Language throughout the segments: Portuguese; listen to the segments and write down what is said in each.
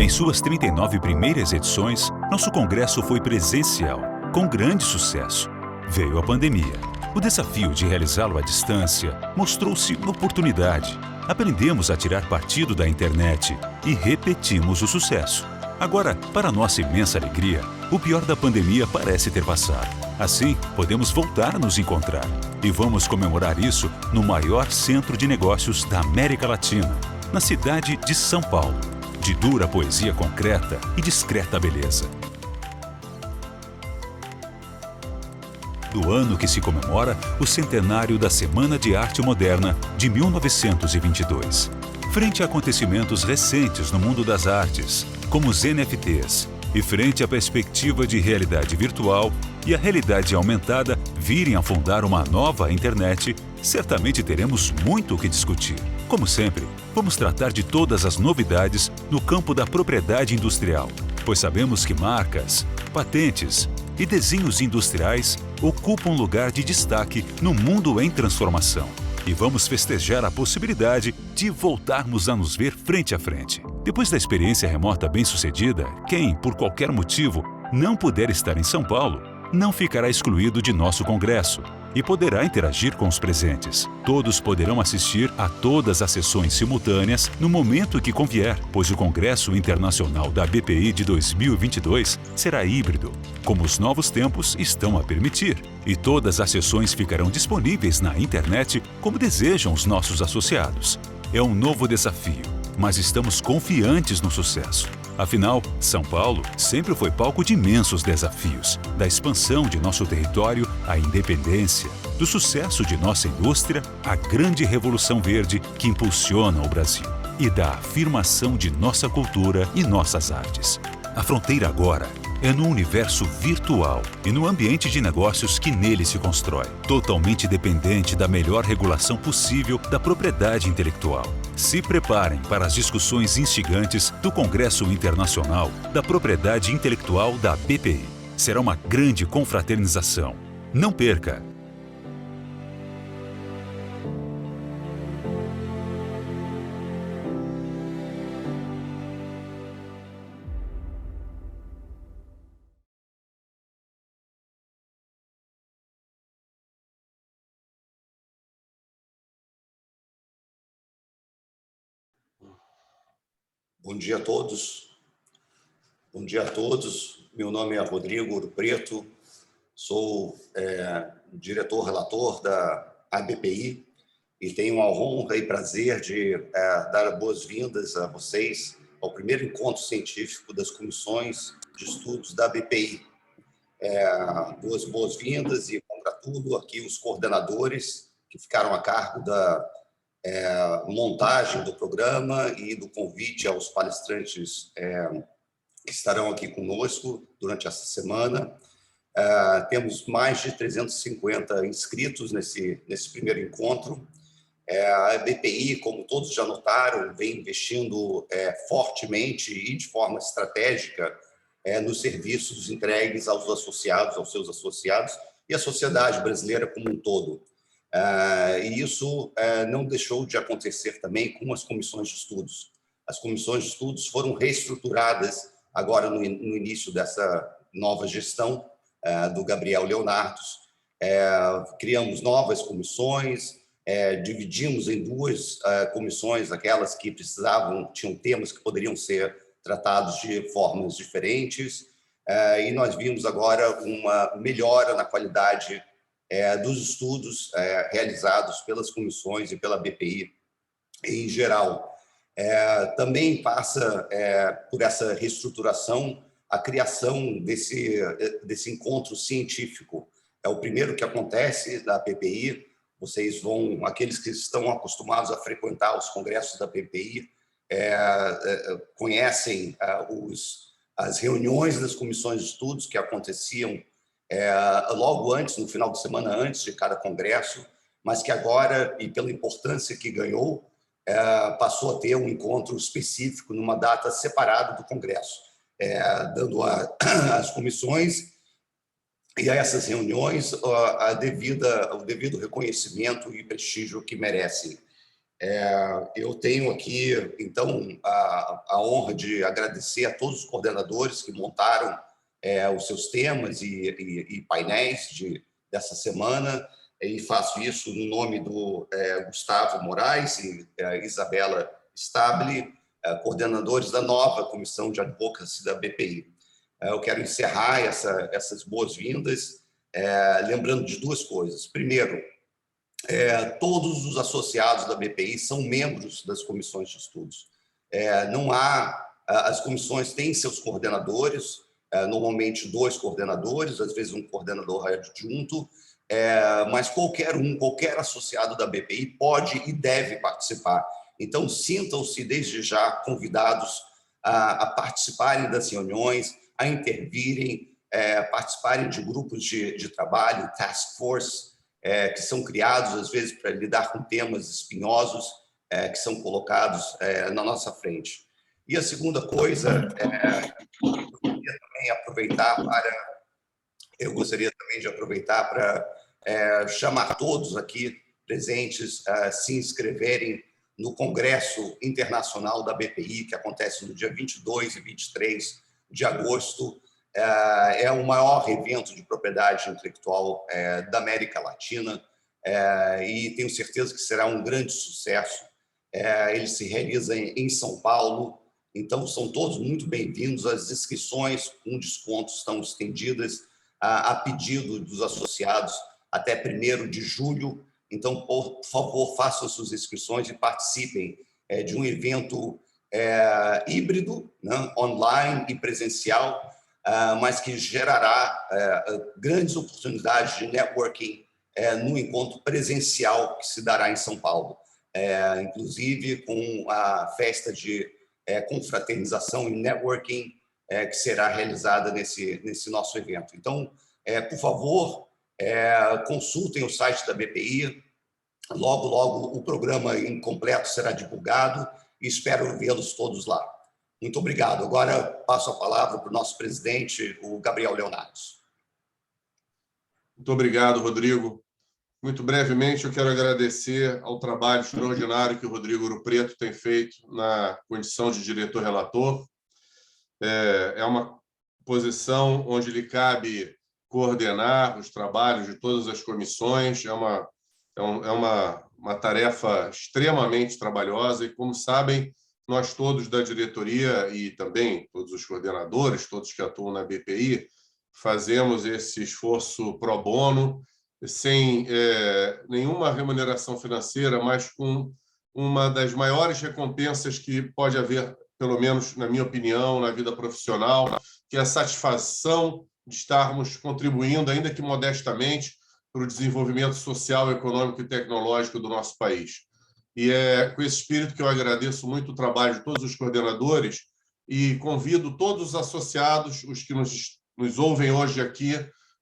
Em suas 39 primeiras edições, nosso congresso foi presencial, com grande sucesso. Veio a pandemia. O desafio de realizá-lo à distância mostrou-se uma oportunidade. Aprendemos a tirar partido da internet e repetimos o sucesso. Agora, para nossa imensa alegria, o pior da pandemia parece ter passado. Assim, podemos voltar a nos encontrar. E vamos comemorar isso no maior centro de negócios da América Latina, na cidade de São Paulo. De dura poesia concreta e discreta beleza. Do ano que se comemora o centenário da Semana de Arte Moderna de 1922. Frente a acontecimentos recentes no mundo das artes, como os NFTs, e frente à perspectiva de realidade virtual e a realidade aumentada virem a fundar uma nova internet, certamente teremos muito o que discutir. Como sempre, vamos tratar de todas as novidades no campo da propriedade industrial, pois sabemos que marcas, patentes e desenhos industriais ocupam um lugar de destaque no mundo em transformação. E vamos festejar a possibilidade de voltarmos a nos ver frente a frente. Depois da experiência remota bem-sucedida, quem, por qualquer motivo, não puder estar em São Paulo, não ficará excluído de nosso congresso e poderá interagir com os presentes. Todos poderão assistir a todas as sessões simultâneas no momento que convier, pois o Congresso Internacional da BPI de 2022 será híbrido, como os novos tempos estão a permitir, e todas as sessões ficarão disponíveis na internet como desejam os nossos associados. É um novo desafio, mas estamos confiantes no sucesso. Afinal, São Paulo sempre foi palco de imensos desafios, da expansão de nosso território à independência, do sucesso de nossa indústria à grande revolução verde que impulsiona o Brasil, e da afirmação de nossa cultura e nossas artes. A fronteira agora é no universo virtual e no ambiente de negócios que nele se constrói, totalmente dependente da melhor regulação possível da propriedade intelectual. Se preparem para as discussões instigantes do Congresso Internacional da Propriedade Intelectual da BPI. Será uma grande confraternização. Não perca! Bom dia a todos. Bom dia a todos. Meu nome é Rodrigo Ouro Preto, sou diretor-relator da ABPI e tenho a honra e prazer de dar boas-vindas a vocês ao primeiro encontro científico das comissões de estudos da ABPI. Boas-vindas e congratulo aqui os coordenadores que ficaram a cargo da montagem do programa e do convite aos palestrantes que estarão aqui conosco durante essa semana. Temos mais de 350 inscritos nesse primeiro encontro. A BPI, como todos já notaram, vem investindo fortemente e de forma estratégica nos serviços entregues aos associados, aos seus associados e à sociedade brasileira como um todo. E isso não deixou de acontecer também com as comissões de estudos. As comissões de estudos foram reestruturadas agora no início dessa nova gestão do Gabriel Leonardo. Criamos novas comissões, dividimos em duas comissões, aquelas que tinham temas que poderiam ser tratados de formas diferentes, e nós vimos agora uma melhora na qualidade dos estudos realizados pelas comissões e pela BPI em geral. Também passa por essa reestruturação a criação desse encontro científico. É o primeiro que acontece da BPI. Aqueles que estão acostumados a frequentar os congressos da BPI conhecem as reuniões das comissões de estudos que aconteciam logo antes, no final de semana antes de cada congresso, mas que agora, e pela importância que ganhou, passou a ter um encontro específico numa data separada do congresso, dando às comissões e a essas reuniões o devido reconhecimento e prestígio que merecem. Eu tenho aqui, então, a honra de agradecer a todos os coordenadores que montaram os seus temas e painéis dessa semana, e faço isso no nome do Gustavo Moraes e Isabela Stabile, coordenadores da nova Comissão de Advocacy da BPI. Eu quero encerrar essas boas-vindas lembrando de duas coisas. Primeiro, todos os associados da BPI são membros das comissões de estudos. Não há, as comissões têm seus coordenadores, normalmente 2 coordenadores, às vezes um coordenador adjunto, mas qualquer associado da BPI pode e deve participar. Então, sintam-se desde já convidados a participarem das reuniões, a intervirem, participarem de grupos de trabalho, task force, que são criados, às vezes, para lidar com temas espinhosos que são colocados na nossa frente. E a segunda coisa, eu gostaria também de aproveitar para chamar todos aqui presentes a se inscreverem no Congresso Internacional da BPI, que acontece no dia 22 e 23 de agosto. É o maior evento de propriedade intelectual da América Latina e tenho certeza que será um grande sucesso. Ele se realiza em São Paulo, então são todos muito bem-vindos. As inscrições com desconto estão estendidas a pedido dos associados até 1º de julho. Então, por favor, façam suas inscrições e participem de um evento híbrido, né, online e presencial, mas que gerará grandes oportunidades de networking no encontro presencial que se dará em São Paulo, inclusive com a festa de confraternização e networking que será realizada nesse nosso evento. Então, por favor, consultem o site da BPI, logo, logo o programa incompleto será divulgado e espero vê-los todos lá. Muito obrigado. Agora passo a palavra para o nosso presidente, o Gabriel Leonardes. Muito obrigado, Rodrigo. Muito brevemente, eu quero agradecer ao trabalho extraordinário que o Rodrigo Ouro Preto tem feito na condição de diretor-relator. É uma posição onde lhe cabe coordenar os trabalhos de todas as comissões. É uma tarefa extremamente trabalhosa e, como sabem, nós todos da diretoria e também todos os coordenadores, todos que atuam na BPI, fazemos esse esforço pro bono, sem nenhuma remuneração financeira, mas com uma das maiores recompensas que pode haver, pelo menos na minha opinião, na vida profissional, que é a satisfação de estarmos contribuindo, ainda que modestamente, para o desenvolvimento social, econômico e tecnológico do nosso país. E é com esse espírito que eu agradeço muito o trabalho de todos os coordenadores e convido todos os associados, os que nos ouvem hoje aqui,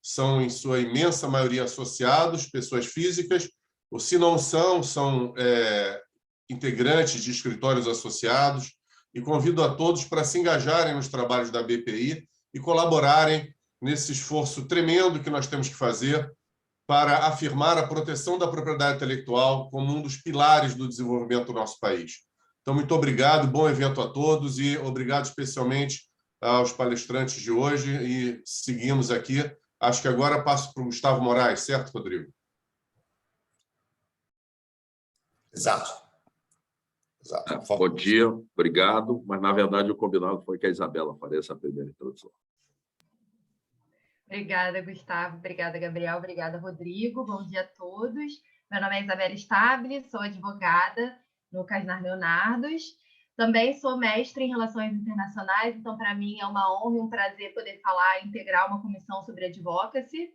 são, em sua imensa maioria, associados, pessoas físicas, ou se não são integrantes de escritórios associados, e convido a todos para se engajarem nos trabalhos da BPI e colaborarem nesse esforço tremendo que nós temos que fazer para afirmar a proteção da propriedade intelectual como um dos pilares do desenvolvimento do nosso país. Então, muito obrigado, bom evento a todos e obrigado especialmente aos palestrantes de hoje e seguimos aqui. Acho que agora passo para o Gustavo Moraes, certo, Rodrigo? Exato. Bom dia, obrigado, mas na verdade o combinado foi que a Isabela faria essa primeira introdução. Obrigada, Gustavo. Obrigada, Gabriel. Obrigada, Rodrigo. Bom dia a todos. Meu nome é Isabela Stabile, sou advogada no Casnar Leonardos. Também sou mestre em Relações Internacionais, então, para mim, é uma honra e um prazer poder falar e integrar uma comissão sobre advocacy.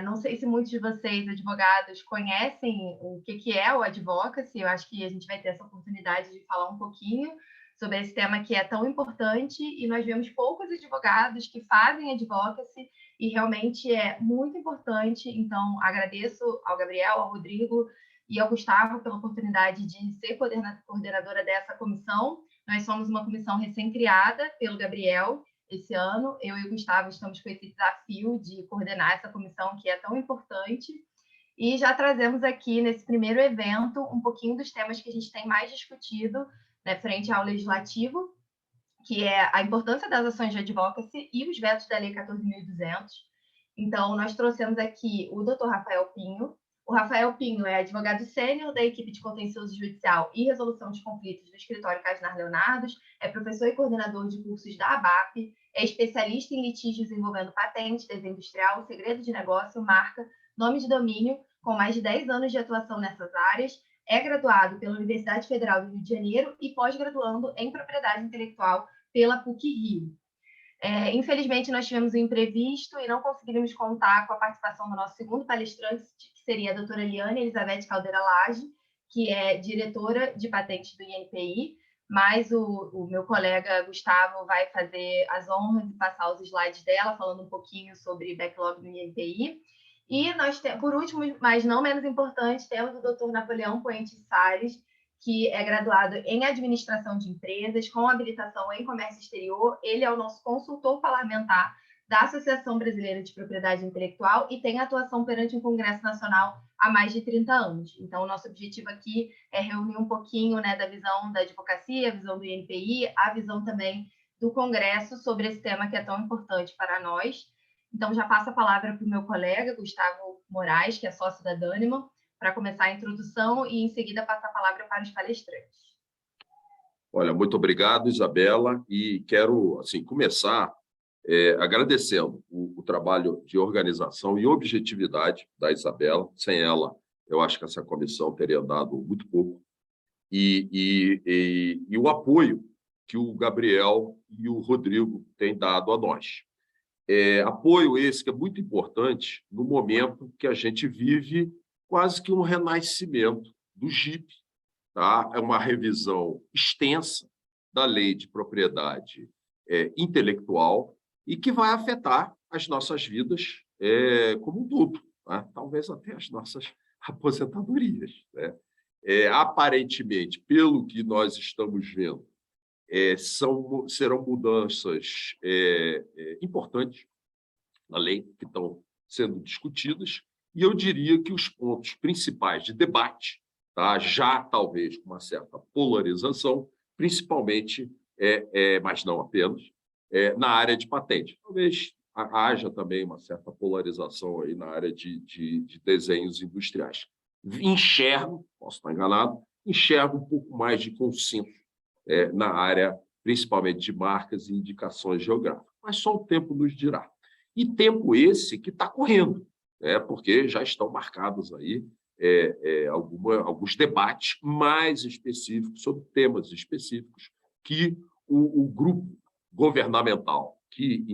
Não sei se muitos de vocês, advogados, conhecem o que é o advocacy. Eu acho que a gente vai ter essa oportunidade de falar um pouquinho sobre esse tema que é tão importante, e nós vemos poucos advogados que fazem advocacy, e realmente é muito importante. Então, agradeço ao Gabriel, ao Rodrigo e ao Gustavo pela oportunidade de ser coordenadora dessa comissão. Nós somos uma comissão recém-criada pelo Gabriel esse ano. Eu e o Gustavo estamos com esse desafio de coordenar essa comissão que é tão importante. e já trazemos aqui, nesse primeiro evento, um pouquinho dos temas que a gente tem mais discutido, né, frente ao Legislativo, que é a importância das ações de advocacy e os vetos da Lei 14.200. Então, nós trouxemos aqui o Dr. Rafael Pinho. O Rafael Pinho é advogado sênior da equipe de contencioso judicial e resolução de conflitos do escritório Casnar Leonardos, é professor e coordenador de cursos da ABAP, é especialista em litígios envolvendo patente, desenho industrial, segredo de negócio, marca, nome de domínio, com mais de 10 anos de atuação nessas áreas, é graduado pela Universidade Federal do Rio de Janeiro e pós-graduando em propriedade intelectual pela PUC-Rio. Infelizmente, nós tivemos um imprevisto e não conseguimos contar com a participação do nosso segundo palestrante, que seria a doutora Eliane Elizabeth Caldeira Lage, que é diretora de patentes do INPI, mas o meu colega Gustavo vai fazer as honras de passar os slides dela, falando um pouquinho sobre backlog do INPI. E nós temos, por último, mas não menos importante, temos o doutor Napoleão Poente Salles, que é graduado em administração de empresas, com habilitação em comércio exterior. Ele é o nosso consultor parlamentar da Associação Brasileira de Propriedade Intelectual e tem atuação perante o Congresso Nacional há mais de 30 anos. Então, o nosso objetivo aqui é reunir um pouquinho, né, da visão da advocacia, a visão do INPI, a visão também do Congresso sobre esse tema que é tão importante para nós. Então, já passo a palavra para o meu colega, Gustavo Moraes, que é sócio da Dânima, para começar a introdução e, em seguida, passar a palavra para os palestrantes. Olha, muito obrigado, Isabela, e quero assim, começar agradecendo o trabalho de organização e objetividade da Isabela. Sem ela, eu acho que essa comissão teria andado muito pouco. E o apoio que o Gabriel e o Rodrigo têm dado a nós. Apoio esse que é muito importante no momento que a gente vive quase que um renascimento do GIP. Tá? É uma revisão extensa da lei de propriedade intelectual e que vai afetar as nossas vidas como um todo, tá? Talvez até as nossas aposentadorias, né? Aparentemente, pelo que nós estamos vendo, serão mudanças importantes na lei que estão sendo discutidas, e eu diria que os pontos principais de debate, tá, já talvez com uma certa polarização, principalmente, mas não apenas, na área de patente. Talvez haja também uma certa polarização aí na área de desenhos industriais. Enxergo, posso estar enganado, enxergo um pouco mais de consenso na área, principalmente de marcas e indicações geográficas. Mas só o tempo nos dirá. E tempo esse que está correndo, porque já estão marcados aí alguns debates mais específicos sobre temas específicos que o grupo governamental que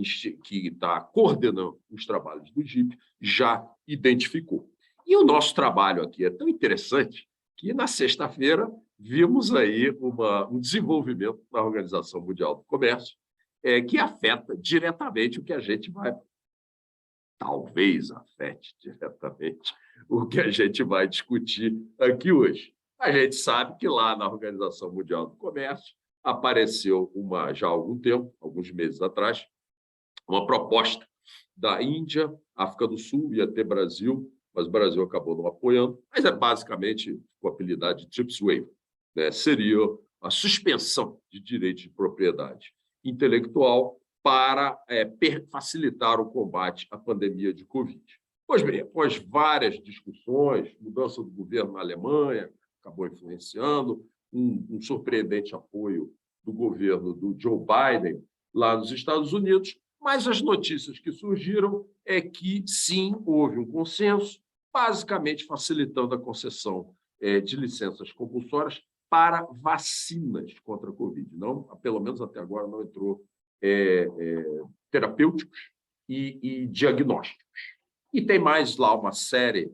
está coordenando os trabalhos do GIP já identificou. E o nosso trabalho aqui é tão interessante que, na sexta-feira, vimos aí um desenvolvimento na Organização Mundial do Comércio que afeta diretamente o que a gente vai... Talvez afete diretamente o que a gente vai discutir aqui hoje. A gente sabe que lá na Organização Mundial do Comércio apareceu já há algum tempo, alguns meses atrás, uma proposta da Índia, África do Sul e até Brasil, mas o Brasil acabou não apoiando, mas basicamente com a apelidade de TRIPS Waiver, né? Seria a suspensão de direito de propriedade intelectual para facilitar o combate à pandemia de Covid. Pois bem, após várias discussões, mudança do governo na Alemanha, acabou influenciando, um surpreendente apoio do governo do Joe Biden lá nos Estados Unidos, mas as notícias que surgiram é que, sim, houve um consenso, basicamente facilitando a concessão de licenças compulsórias para vacinas contra a Covid. Não, pelo menos até agora não entrou terapêuticos e diagnósticos. E tem mais lá uma série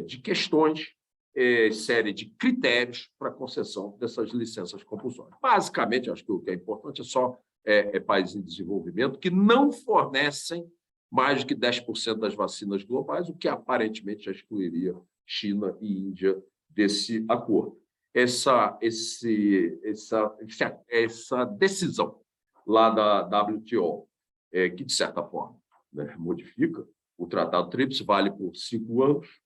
de questões, série de critérios para a concessão dessas licenças compulsórias. Basicamente, acho que o que é importante é só países em desenvolvimento que não fornecem mais do que 10% das vacinas globais, o que aparentemente já excluiria China e Índia desse acordo. Essa decisão lá da WTO, que, de certa forma, né, modifica o Tratado TRIPS, vale por 5 anos,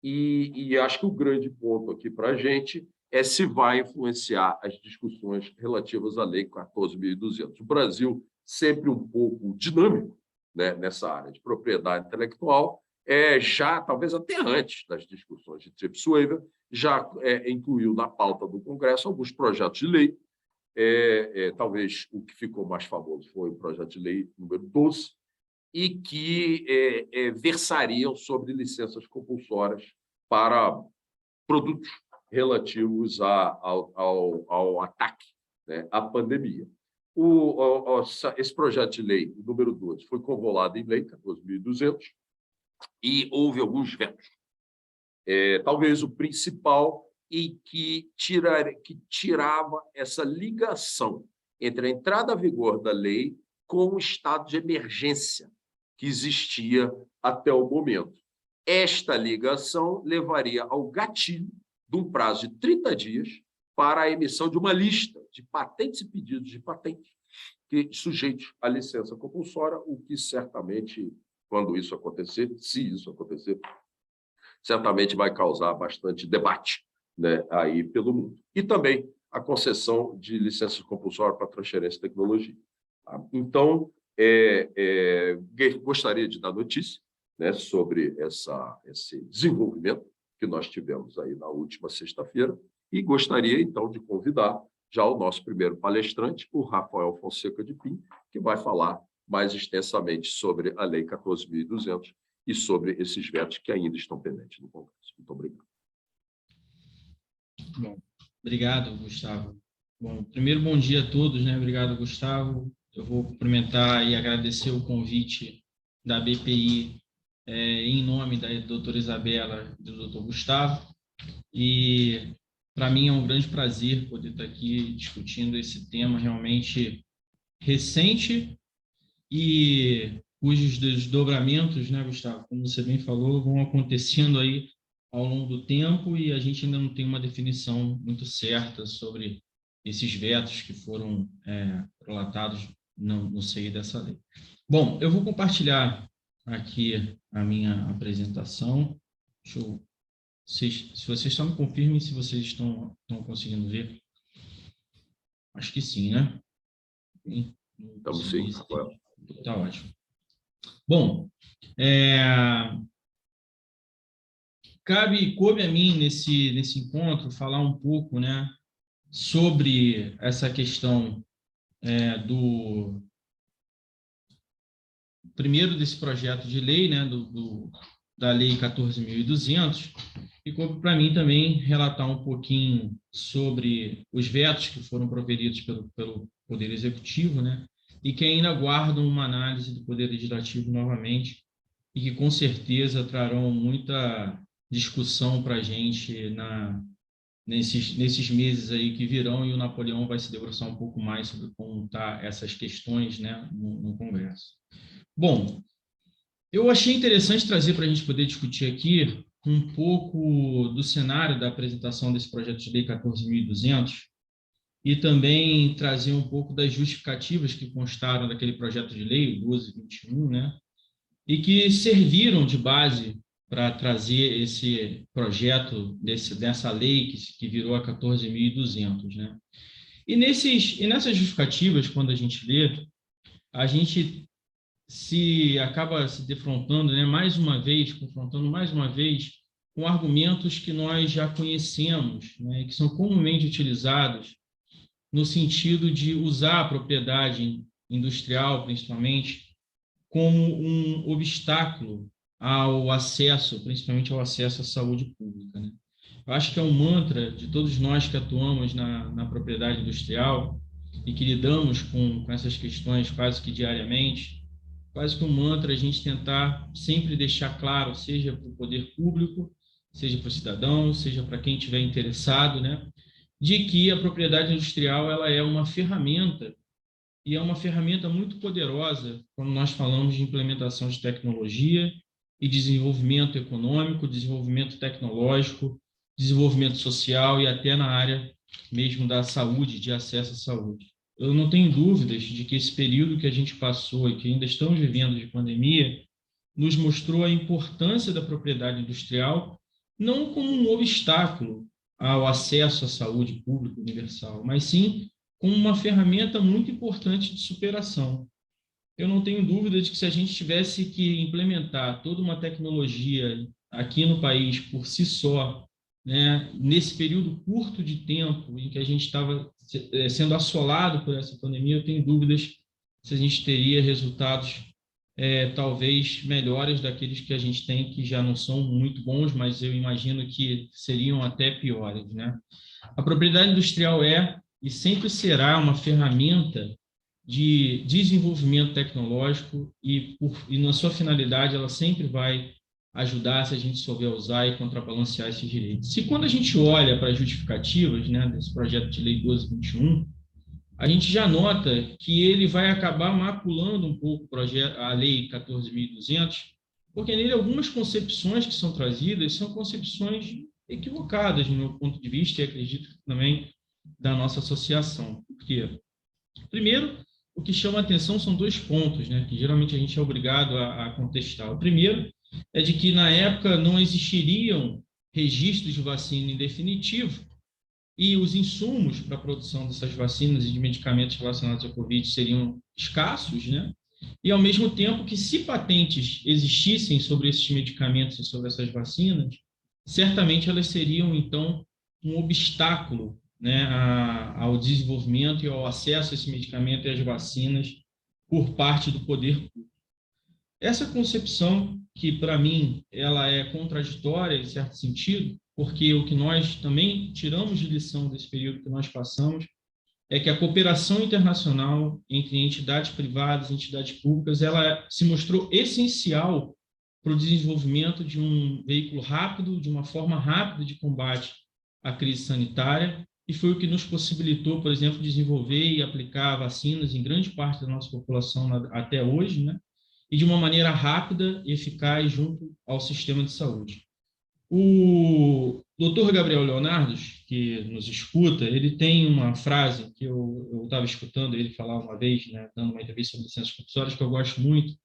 e acho que o grande ponto aqui para a gente é se vai influenciar as discussões relativas à Lei 14.200. O Brasil, sempre um pouco dinâmico, né, nessa área de propriedade intelectual, já, talvez até antes das discussões de TRIPS Waiver, já incluiu na pauta do Congresso alguns projetos de lei. Talvez o que ficou mais famoso foi o projeto de lei número 12, e que versariam sobre licenças compulsórias para produtos relativos ao ataque, né, à pandemia. Esse projeto de lei, número 12, foi convolado em lei, 14.200, e houve alguns vetos. Talvez o principal, e que tirava essa ligação entre a entrada a vigor da lei com o estado de emergência que existia até o momento. Esta ligação levaria ao gatilho de um prazo de 30 dias para a emissão de uma lista de patentes e pedidos de patentes sujeitos à licença compulsória, o que certamente, quando isso acontecer, se isso acontecer, certamente vai causar bastante debate, né, aí pelo mundo. E também a concessão de licenças compulsórias para transferência de tecnologia. Tá? Então, gostaria de dar notícia, né, sobre esse desenvolvimento que nós tivemos aí na última sexta-feira, e gostaria, então, de convidar já o nosso primeiro palestrante, o Rafael Fonseca de Pim, que vai falar mais extensamente sobre a Lei 14.200 e sobre esses vetos que ainda estão pendentes no Congresso. Muito obrigado. Bom, obrigado, Gustavo. Bom, primeiro, bom dia a todos, né? Obrigado, Gustavo. Eu vou cumprimentar e agradecer o convite da BPI em nome da doutora Isabela e do doutor Gustavo. E, para mim, é um grande prazer poder estar aqui discutindo esse tema realmente recente e cujos desdobramentos, né, Gustavo, como você bem falou, vão acontecendo aí ao longo do tempo, e a gente ainda não tem uma definição muito certa sobre esses vetos que foram relatados no seio dessa lei. Bom, eu vou compartilhar aqui a minha apresentação. Se vocês só me confirmem se vocês estão conseguindo ver. Acho que sim, né? Estamos sim, Rafael. Está ótimo. Bom, coube a mim nesse encontro falar um pouco, né, sobre essa questão primeiro desse projeto de lei, né, da Lei 14.200, e coube para mim também relatar um pouquinho sobre os vetos que foram proferidos pelo Poder Executivo, né, e que ainda aguardam uma análise do Poder Legislativo novamente, e que com certeza trarão muita discussão para a gente nesses meses aí que virão, e o Napoleão vai se debruçar um pouco mais sobre como estão essas questões, né, no Congresso. Bom, eu achei interessante trazer para a gente poder discutir aqui um pouco do cenário da apresentação desse projeto de lei 14.200 e também trazer um pouco das justificativas que constaram daquele projeto de lei, o 1221, né, e que serviram de base para trazer esse projeto dessa lei que virou a 14.200, né? E nessas justificativas, quando a gente lê, a gente acaba se defrontando, né, confrontando mais uma vez com argumentos que nós já conhecemos, né, que são comumente utilizados no sentido de usar a propriedade industrial, principalmente, como um obstáculo ao acesso, principalmente ao acesso à saúde pública, né? Eu acho que é um mantra de todos nós que atuamos na propriedade industrial e que lidamos com essas questões quase que diariamente, quase que um mantra a gente tentar sempre deixar claro, seja para o poder público, seja para o cidadão, seja para quem estiver interessado, né, de que a propriedade industrial ela é uma ferramenta, e é uma ferramenta muito poderosa quando nós falamos de implementação de tecnologia e desenvolvimento econômico, desenvolvimento tecnológico, desenvolvimento social e até na área mesmo da saúde, de acesso à saúde. Eu não tenho dúvidas de que esse período que a gente passou e que ainda estamos vivendo de pandemia nos mostrou a importância da propriedade industrial não como um obstáculo ao acesso à saúde pública universal, mas sim como uma ferramenta muito importante de superação. Eu não tenho dúvida de que se a gente tivesse que implementar toda uma tecnologia aqui no país por si só, né, nesse período curto de tempo em que a gente estava sendo assolado por essa pandemia, eu tenho dúvidas se a gente teria resultados talvez melhores daqueles que a gente tem, que já não são muito bons, mas eu imagino que seriam até piores, né? A propriedade industrial é e sempre será uma ferramenta de desenvolvimento tecnológico e na sua finalidade ela sempre vai ajudar se a gente souber usar e contrabalancear esses direitos. Se quando a gente olha para as justificativas, né, desse projeto de lei 1221, a gente já nota que ele vai acabar maculando um pouco a lei 14.200, porque nele algumas concepções que são trazidas são concepções equivocadas, no meu ponto de vista, e acredito também da nossa associação. Por quê? Primeiro, o que chama a atenção são dois pontos, né, que geralmente a gente é obrigado a contestar. O primeiro é de que, na época, não existiriam registros de vacina em definitivo e os insumos para a produção dessas vacinas e de medicamentos relacionados à Covid seriam escassos, né? E, ao mesmo tempo, que se patentes existissem sobre esses medicamentos e sobre essas vacinas, certamente elas seriam, então, um obstáculo, né, ao desenvolvimento e ao acesso a esse medicamento e às vacinas por parte do poder público. Essa concepção, que para mim ela é contraditória em certo sentido, porque o que nós também tiramos de lição desse período que nós passamos é que a cooperação internacional entre entidades privadas e entidades públicas ela se mostrou essencial para o desenvolvimento de um veículo rápido, de uma forma rápida de combate à crise sanitária, e foi o que nos possibilitou, por exemplo, desenvolver e aplicar vacinas em grande parte da nossa população até hoje, né? E de uma maneira rápida e eficaz junto ao sistema de saúde. O Dr. Gabriel Leonardo, que nos escuta, ele tem uma frase que eu estava escutando ele falar uma vez, né, dando uma entrevista sobre licenças compulsórias, que eu gosto muito,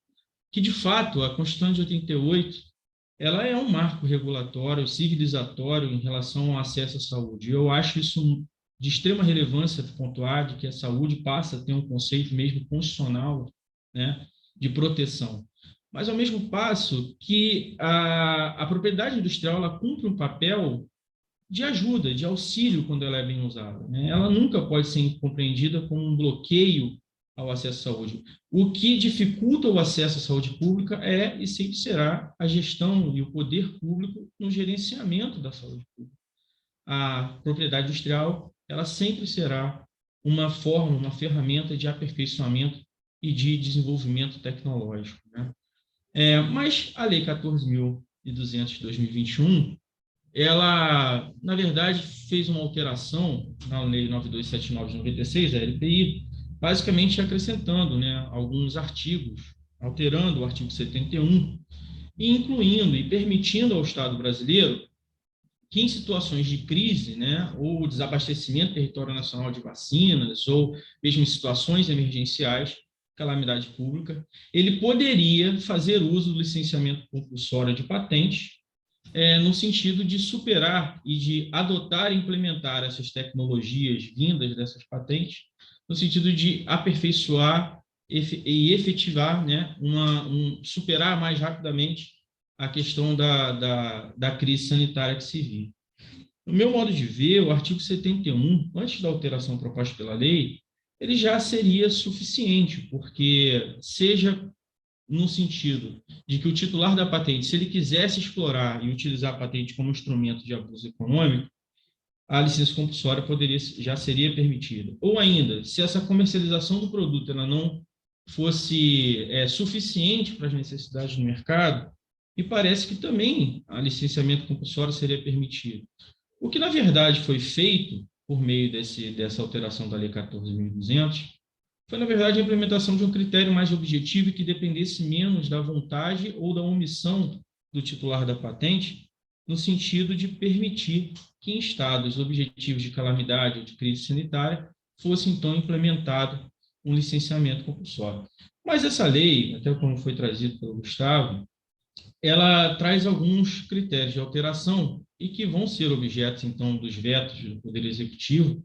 que, de fato, a Constituição de 88 ela é um marco regulatório, civilizatório em relação ao acesso à saúde. Eu acho isso de extrema relevância pontuar de que a saúde passa a ter um conceito mesmo constitucional, né, de proteção. Mas, ao mesmo passo, que a propriedade industrial ela cumpre um papel de ajuda, de auxílio quando ela é bem usada, né? Ela nunca pode ser compreendida como um bloqueio ao acesso à saúde. O que dificulta o acesso à saúde pública é e sempre será a gestão e o poder público no gerenciamento da saúde pública. A propriedade industrial ela sempre será uma forma, uma ferramenta de aperfeiçoamento e de desenvolvimento tecnológico, né? Mas a Lei 14.200 de 2021, ela, na verdade, fez uma alteração na Lei 9279 de 96, a LPI, basicamente acrescentando, né, alguns artigos, alterando o artigo 71, e incluindo e permitindo ao Estado brasileiro que, em situações de crise, né, ou desabastecimento do território nacional de vacinas, ou mesmo em situações emergenciais, calamidade pública, ele poderia fazer uso do licenciamento compulsório de patente, no sentido de superar e de adotar e implementar essas tecnologias vindas dessas patentes, no sentido de aperfeiçoar e efetivar, né, superar mais rapidamente a questão da crise sanitária que se vive. No meu modo de ver, o artigo 71, antes da alteração proposta pela lei, ele já seria suficiente, porque seja no sentido de que o titular da patente, se ele quisesse explorar e utilizar a patente como instrumento de abuso econômico, a licença compulsória já seria permitida. Ou ainda, se essa comercialização do produto ela não fosse suficiente para as necessidades do mercado, me parece que também a licenciamento compulsório seria permitido. O que, na verdade, foi feito por meio dessa alteração da Lei 14.200 foi, na verdade, a implementação de um critério mais objetivo e que dependesse menos da vontade ou da omissão do titular da patente, no sentido de permitir que, em estados objetivos de calamidade ou de crise sanitária, fosse, então, implementado um licenciamento compulsório. Mas essa lei, até como foi trazido pelo Gustavo, ela traz alguns critérios de alteração e que vão ser objetos, então, dos vetos do Poder Executivo,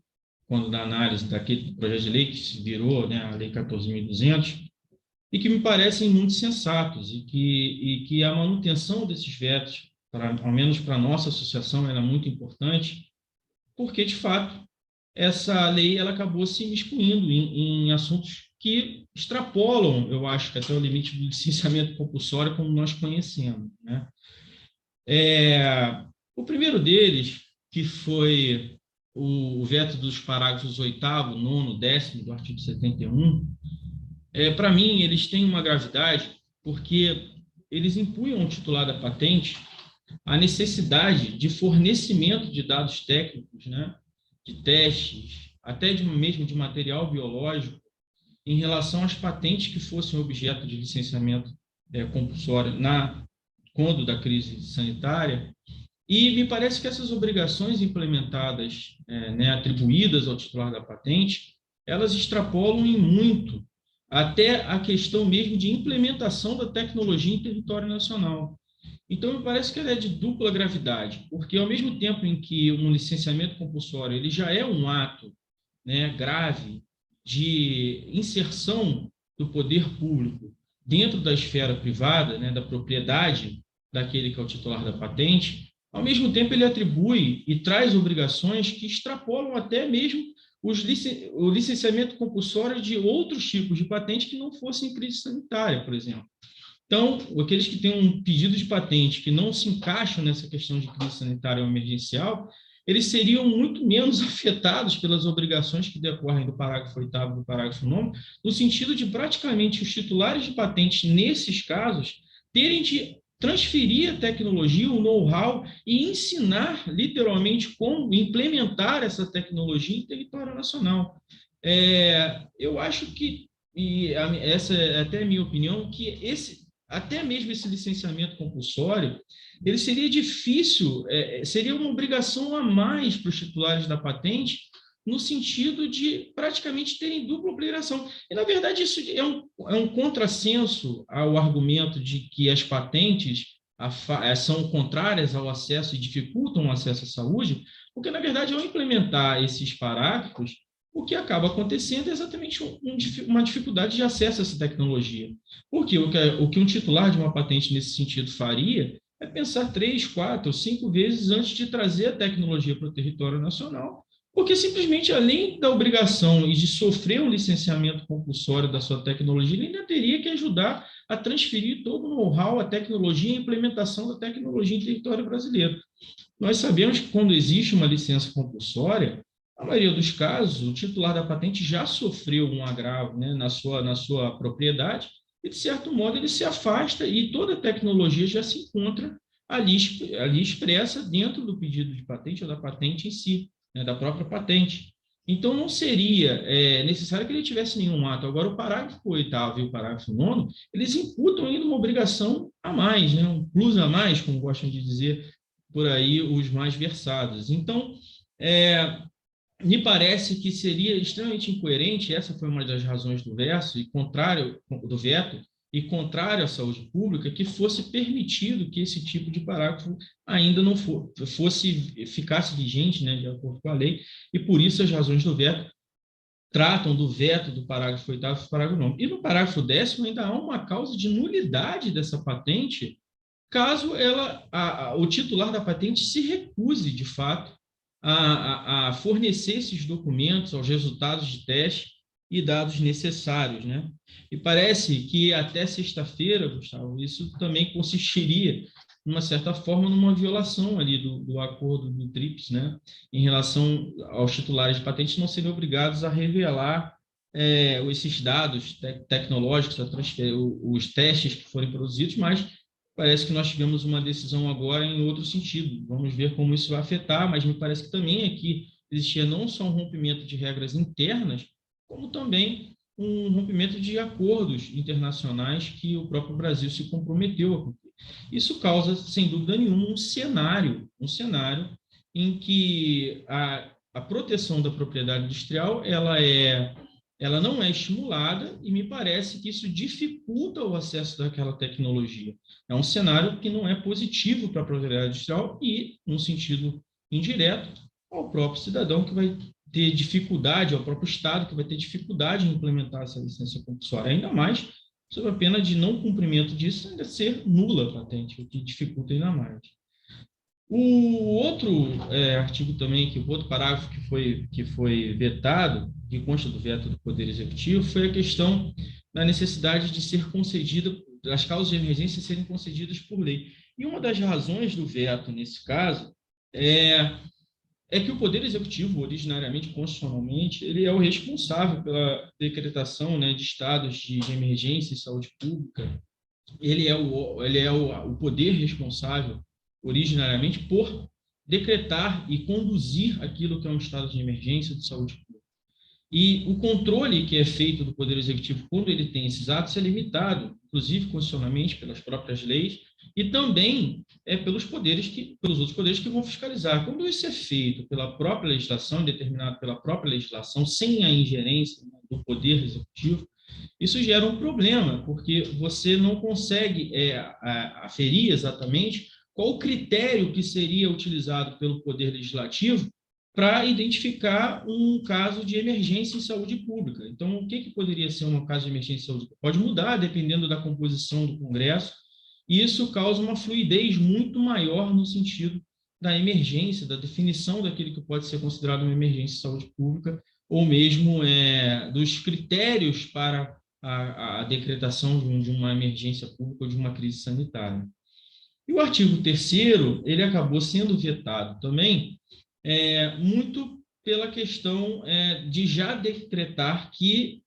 quando da análise daquele projeto de lei que se virou, né, a Lei 14.200, e que me parecem muito sensatos, e que a manutenção desses vetos, ao menos para a nossa associação, era muito importante, porque, de fato, essa lei ela acabou se imiscuindo em assuntos que extrapolam, eu acho, que até o limite do licenciamento compulsório como nós conhecemos, né? O primeiro deles, que foi o veto dos parágrafos 8º, 9º, 10º do artigo 71, para mim, eles têm uma gravidade porque eles impunham ao titular da patente a necessidade de fornecimento de dados técnicos, né, de testes, até mesmo de material biológico, em relação às patentes que fossem objeto de licenciamento compulsório quando da crise sanitária. E me parece que essas obrigações implementadas, né, atribuídas ao titular da patente, elas extrapolam em muito até a questão mesmo de implementação da tecnologia em território nacional. Então, me parece que ela é de dupla gravidade, porque ao mesmo tempo em que um licenciamento compulsório ele já é um ato, né, grave de inserção do poder público dentro da esfera privada, né, da propriedade daquele que é o titular da patente, ao mesmo tempo ele atribui e traz obrigações que extrapolam até mesmo o licenciamento compulsório de outros tipos de patente que não fossem crise sanitária, por exemplo. Então, aqueles que têm um pedido de patente que não se encaixam nessa questão de crise sanitária ou emergencial, eles seriam muito menos afetados pelas obrigações que decorrem do parágrafo 8º e do parágrafo 9º, no sentido de praticamente os titulares de patentes, nesses casos, terem de transferir a tecnologia, o know-how e ensinar, literalmente, como implementar essa tecnologia em território nacional. Eu acho que, e essa é até a minha opinião, que até mesmo esse licenciamento compulsório, ele seria difícil, seria uma obrigação a mais para os titulares da patente, no sentido de praticamente terem dupla obrigação. E, na verdade, isso é um contrassenso ao argumento de que as patentes são contrárias ao acesso e dificultam o acesso à saúde, porque, na verdade, ao implementar esses parágrafos, o que acaba acontecendo é exatamente uma dificuldade de acesso a essa tecnologia. Porque o que um titular de uma patente nesse sentido faria é pensar 3, 4, 5 vezes antes de trazer a tecnologia para o território nacional, porque simplesmente, além da obrigação e de sofrer um licenciamento compulsório da sua tecnologia, ele ainda teria que ajudar a transferir todo o know-how, a tecnologia e a implementação da tecnologia em território brasileiro. Nós sabemos que quando existe uma licença compulsória, na maioria dos casos, o titular da patente já sofreu um agravo, né, na sua propriedade, e, de certo modo, ele se afasta e toda a tecnologia já se encontra ali expressa dentro do pedido de patente ou da patente em si, né, da própria patente. Então, não seria necessário que ele tivesse nenhum ato. Agora, o parágrafo 8º e o parágrafo 9º, eles imputam ainda uma obrigação a mais, né, um plus a mais, como gostam de dizer por aí os mais versados. Então, me parece que seria extremamente incoerente, essa foi uma das razões do veto, e contrário à saúde pública, que fosse permitido que esse tipo de parágrafo ainda não ficasse vigente, né, de acordo com a lei, e por isso as razões do veto tratam do veto do parágrafo 8º e parágrafo 9º. E no parágrafo 10º ainda há uma causa de nulidade dessa patente, caso o titular da patente se recuse, de fato, a fornecer esses documentos aos resultados de teste e dados necessários, né? E parece que até sexta-feira, Gustavo, isso também consistiria, de uma certa forma, numa violação ali do acordo do TRIPS, né? Em relação aos titulares de patentes não serem obrigados a revelar esses dados tecnológicos, os testes que forem produzidos, mas parece que nós tivemos uma decisão agora em outro sentido. Vamos ver como isso vai afetar, mas me parece que também aqui existia não só um rompimento de regras internas, como também um rompimento de acordos internacionais que o próprio Brasil se comprometeu a cumprir. Isso causa, sem dúvida nenhuma, um cenário em que a proteção da propriedade industrial ela é ela não é estimulada e me parece que isso dificulta o acesso daquela tecnologia. É um cenário que não é positivo para a propriedade industrial e, num sentido indireto, ao próprio cidadão que vai ter dificuldade, ao próprio Estado que vai ter dificuldade em implementar essa licença compulsória, ainda mais sob a pena de não cumprimento disso ainda ser nula a patente, o que dificulta ainda mais. O outro artigo também, o outro parágrafo que foi vetado, que consta do veto do Poder Executivo, foi a questão da necessidade de ser concedida, das causas de emergência serem concedidas por lei. E uma das razões do veto, nesse caso, é que o Poder Executivo, originariamente, constitucionalmente, ele é o responsável pela decretação, né, de estados de emergência e saúde pública. Ele é o poder responsável, originariamente, por decretar e conduzir aquilo que é um estado de emergência de saúde pública. E o controle que é feito do Poder Executivo quando ele tem esses atos é limitado, inclusive constitucionalmente, pelas próprias leis, e também pelos outros poderes que vão fiscalizar. Quando isso é feito pela própria legislação, determinado pela própria legislação, sem a ingerência do Poder Executivo, isso gera um problema, porque você não consegue aferir exatamente qual o critério que seria utilizado pelo Poder Legislativo para identificar um caso de emergência em saúde pública. Então, o que poderia ser um caso de emergência em saúde pública? Pode mudar, dependendo da composição do Congresso, e isso causa uma fluidez muito maior no sentido da emergência, da definição daquilo que pode ser considerado uma emergência em saúde pública, ou mesmo dos critérios para a decretação de uma emergência pública ou de uma crise sanitária. E o artigo 3º, ele acabou sendo vetado também, muito pela questão de já decretar que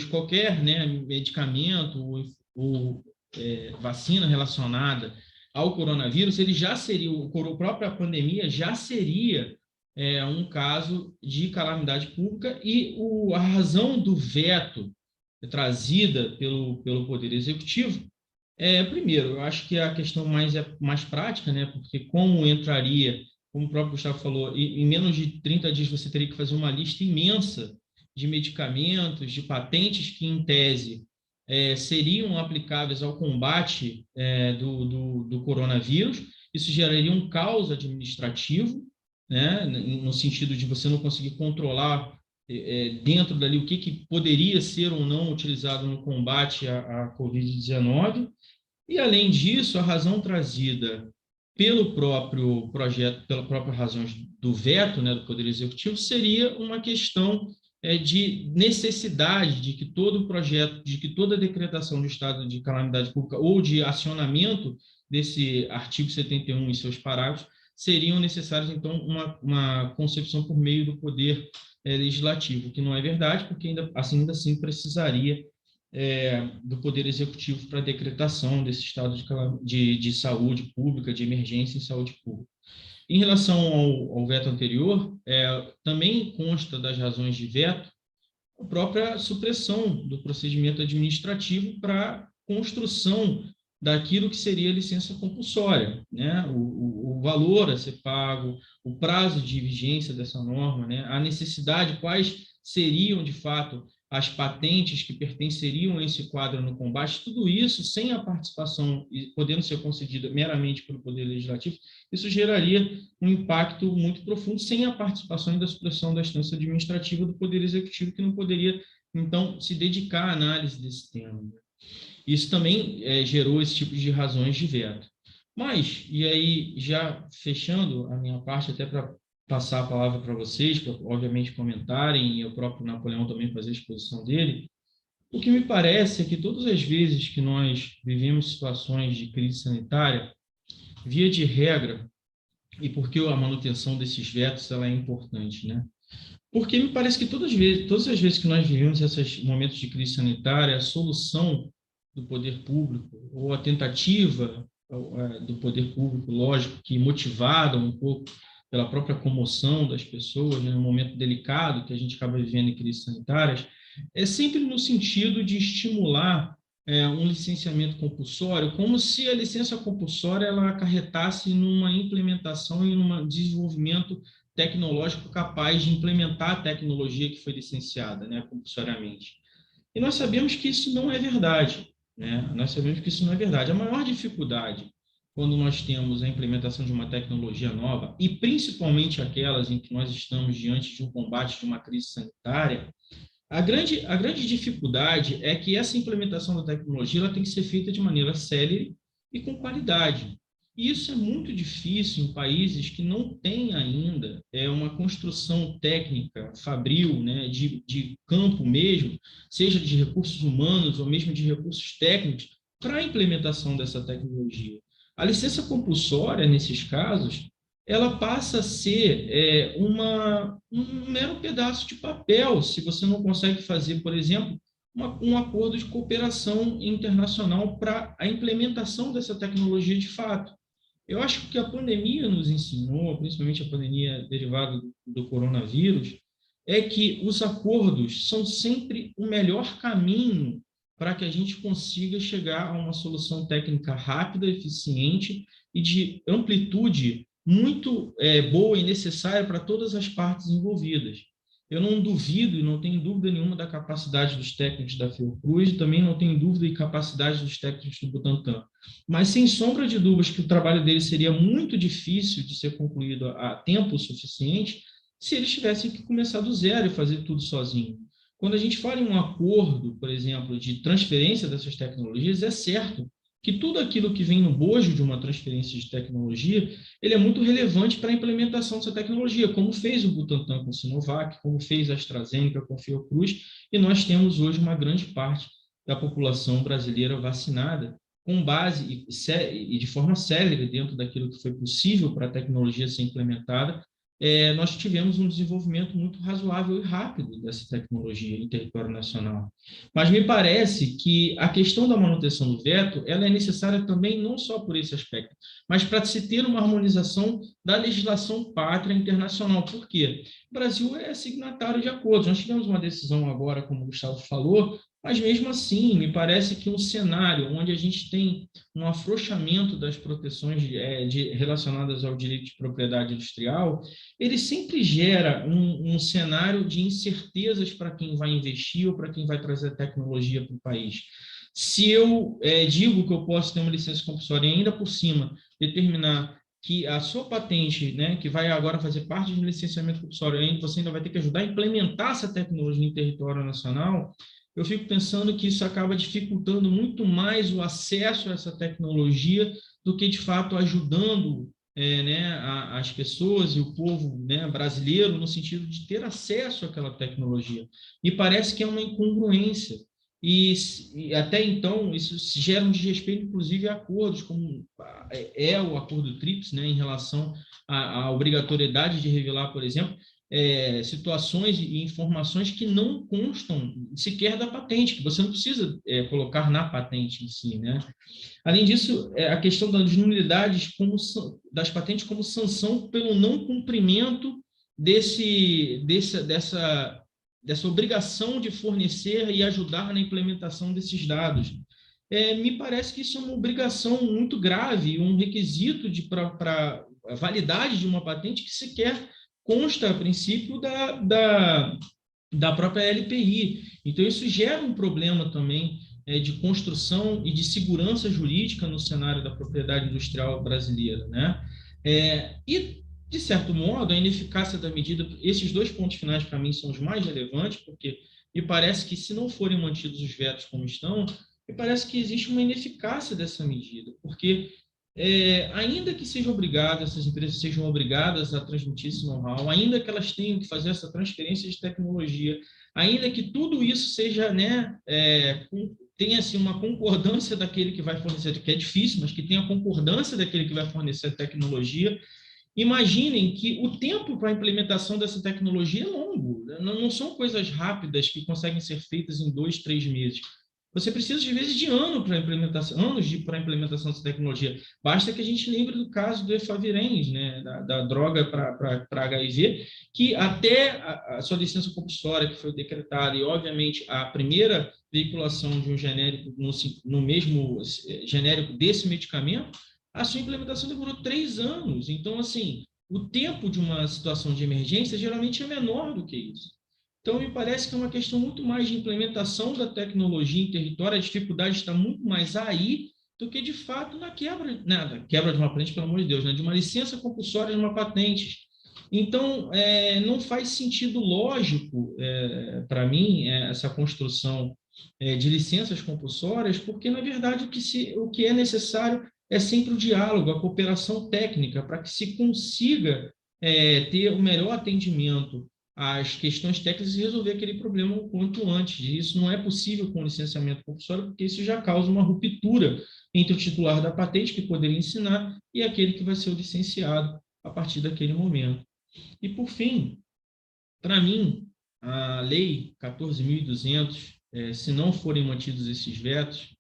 qualquer medicamento ou vacina relacionada ao coronavírus, ele já seria, a própria pandemia já seria um caso de calamidade pública, e a razão do veto trazida pelo Poder Executivo primeiro, eu acho que a questão mais prática, né, porque como o próprio Gustavo falou, em menos de 30 dias você teria que fazer uma lista imensa de medicamentos, de patentes que, em tese, seriam aplicáveis ao combate do coronavírus. Isso geraria um caos administrativo, né, no sentido de você não conseguir controlar dentro dali o que poderia ser ou não utilizado no combate à Covid-19. E, além disso, a razão trazida pelo próprio projeto, pela própria razão do veto, né, do Poder Executivo, seria uma questão de necessidade de que todo projeto, de que toda decretação de estado de calamidade pública ou de acionamento desse artigo 71 e seus parágrafos seriam necessários, então, uma concepção por meio do Poder Legislativo, que não é verdade, porque ainda assim precisaria do Poder Executivo para a decretação desse estado de saúde pública, de emergência em saúde pública. Em relação ao veto anterior, também consta das razões de veto a própria supressão do procedimento administrativo para construção daquilo que seria a licença compulsória, né? O valor a ser pago, o prazo de vigência dessa norma, né? A necessidade, quais seriam, de fato, as patentes que pertenceriam a esse quadro no combate, tudo isso sem a participação, podendo ser concedida meramente pelo Poder Legislativo, isso geraria um impacto muito profundo sem a participação e da supressão da instância administrativa do Poder Executivo, que não poderia, então, se dedicar à análise desse tema. Isso também gerou esse tipo de razões de veto. Mas, e aí, já fechando a minha parte, até para passar a palavra para vocês, para, obviamente, comentarem, e o próprio Napoleão também fazer a exposição dele, o que me parece é que todas as vezes que nós vivemos situações de crise sanitária, via de regra, e porque a manutenção desses vetos ela é importante, né? Porque me parece que todas as vezes que nós vivemos esses momentos de crise sanitária, a solução do poder público, ou a tentativa do poder público, lógico, que motivada um pouco pela própria comoção das pessoas, né, num momento delicado que a gente acaba vivendo em crises sanitárias, é sempre no sentido de estimular um licenciamento compulsório, como se a licença compulsória ela acarretasse numa implementação e num desenvolvimento tecnológico capaz de implementar a tecnologia que foi licenciada, né, compulsoriamente. E nós sabemos que isso não é verdade, né? Nós sabemos que isso não é verdade. A maior dificuldade quando nós temos a implementação de uma tecnologia nova, e principalmente aquelas em que nós estamos diante de um combate de uma crise sanitária, a grande dificuldade é que essa implementação da tecnologia ela tem que ser feita de maneira célere e com qualidade. E isso é muito difícil em países que não têm ainda uma construção técnica, fabril, né, de campo mesmo, seja de recursos humanos ou mesmo de recursos técnicos, para a implementação dessa tecnologia. A licença compulsória, nesses casos, ela passa a ser um mero pedaço de papel, se você não consegue fazer, por exemplo, um acordo de cooperação internacional para a implementação dessa tecnologia de fato. Eu acho que a pandemia nos ensinou, principalmente a pandemia derivada do coronavírus, é que os acordos são sempre o melhor caminho para que a gente consiga chegar a uma solução técnica rápida, eficiente e de amplitude muito boa e necessária para todas as partes envolvidas. Eu não duvido e não tenho dúvida nenhuma da capacidade dos técnicos da Fiocruz, também não tenho dúvida e capacidade dos técnicos do Butantan. Mas, sem sombra de dúvidas, que o trabalho deles seria muito difícil de ser concluído a tempo suficiente se eles tivessem que começar do zero e fazer tudo sozinho. Quando a gente fala em um acordo, por exemplo, de transferência dessas tecnologias, é certo que tudo aquilo que vem no bojo de uma transferência de tecnologia, ele é muito relevante para a implementação dessa tecnologia, como fez o Butantan com o Sinovac, como fez a AstraZeneca com a Fiocruz, e nós temos hoje uma grande parte da população brasileira vacinada, com base e de forma célere dentro daquilo que foi possível para a tecnologia ser implementada. Nós tivemos um desenvolvimento muito razoável e rápido dessa tecnologia em território nacional. Mas me parece que a questão da manutenção do veto ela é necessária também não só por esse aspecto, mas para se ter uma harmonização da legislação pátria internacional. Por quê? O Brasil é signatário de acordos. Nós tivemos uma decisão agora, como o Gustavo falou, mas mesmo assim, me parece que um cenário onde a gente tem um afrouxamento das proteções relacionadas ao direito de propriedade industrial, ele sempre gera um cenário de incertezas para quem vai investir ou para quem vai trazer tecnologia para o país. Se eu digo que eu posso ter uma licença compulsória e ainda por cima determinar que a sua patente, né, que vai agora fazer parte de um licenciamento compulsório, você ainda vai ter que ajudar a implementar essa tecnologia em território nacional, eu fico pensando que isso acaba dificultando muito mais o acesso a essa tecnologia do que, de fato, ajudando as pessoas e o povo brasileiro no sentido de ter acesso àquela tecnologia. E parece que é uma incongruência. E até então, isso gera um desrespeito, inclusive, a acordos, como o acordo TRIPS, em relação à obrigatoriedade de revelar, por exemplo, situações e informações que não constam sequer da patente, que você não precisa colocar na patente em si, né? Além disso, a questão das nulidades das patentes como sanção pelo não cumprimento dessa obrigação de fornecer e ajudar na implementação desses dados. Me parece que isso é uma obrigação muito grave, um requisito para a validade de uma patente que sequer consta, a princípio, da própria LPI. Então, isso gera um problema também de construção e de segurança jurídica no cenário da propriedade industrial brasileira, né? E, de certo modo, a ineficácia da medida, esses dois pontos finais, para mim, são os mais relevantes, porque me parece que, se não forem mantidos os vetos como estão, me parece que existe uma ineficácia dessa medida, porque ainda que essas empresas sejam obrigadas a transmitir esse know-how, ainda que elas tenham que fazer essa transferência de tecnologia, ainda que tudo isso seja, tenha assim, uma concordância daquele que vai fornecer, que é difícil, mas que tenha a concordância daquele que vai fornecer a tecnologia, imaginem que o tempo para a implementação dessa tecnologia é longo, não são coisas rápidas que conseguem ser feitas em 2, 3 meses. Você precisa, de vezes, de anos para a implementação dessa tecnologia. Basta que a gente lembre do caso do Efavirenz, da droga para HIV, que até a sua licença compulsória, que foi decretada, e, obviamente, a primeira veiculação de um genérico no mesmo genérico desse medicamento, a sua implementação demorou 3 anos. Então, assim, o tempo de uma situação de emergência geralmente é menor do que isso. Então, me parece que é uma questão muito mais de implementação da tecnologia em território, a dificuldade está muito mais aí do que, de fato, na quebra de uma patente, pelo amor de Deus, né? De uma licença compulsória de uma patente. Então, não faz sentido lógico, para mim, essa construção de licenças compulsórias, porque, na verdade, o que é necessário é sempre o diálogo, a cooperação técnica, para que se consiga ter o melhor atendimento às questões técnicas e resolver aquele problema o quanto antes. E isso não é possível com licenciamento compulsório, porque isso já causa uma ruptura entre o titular da patente, que poderia ensinar, e aquele que vai ser o licenciado a partir daquele momento. E, por fim, para mim, a Lei 14.200, se não forem mantidos esses vetos,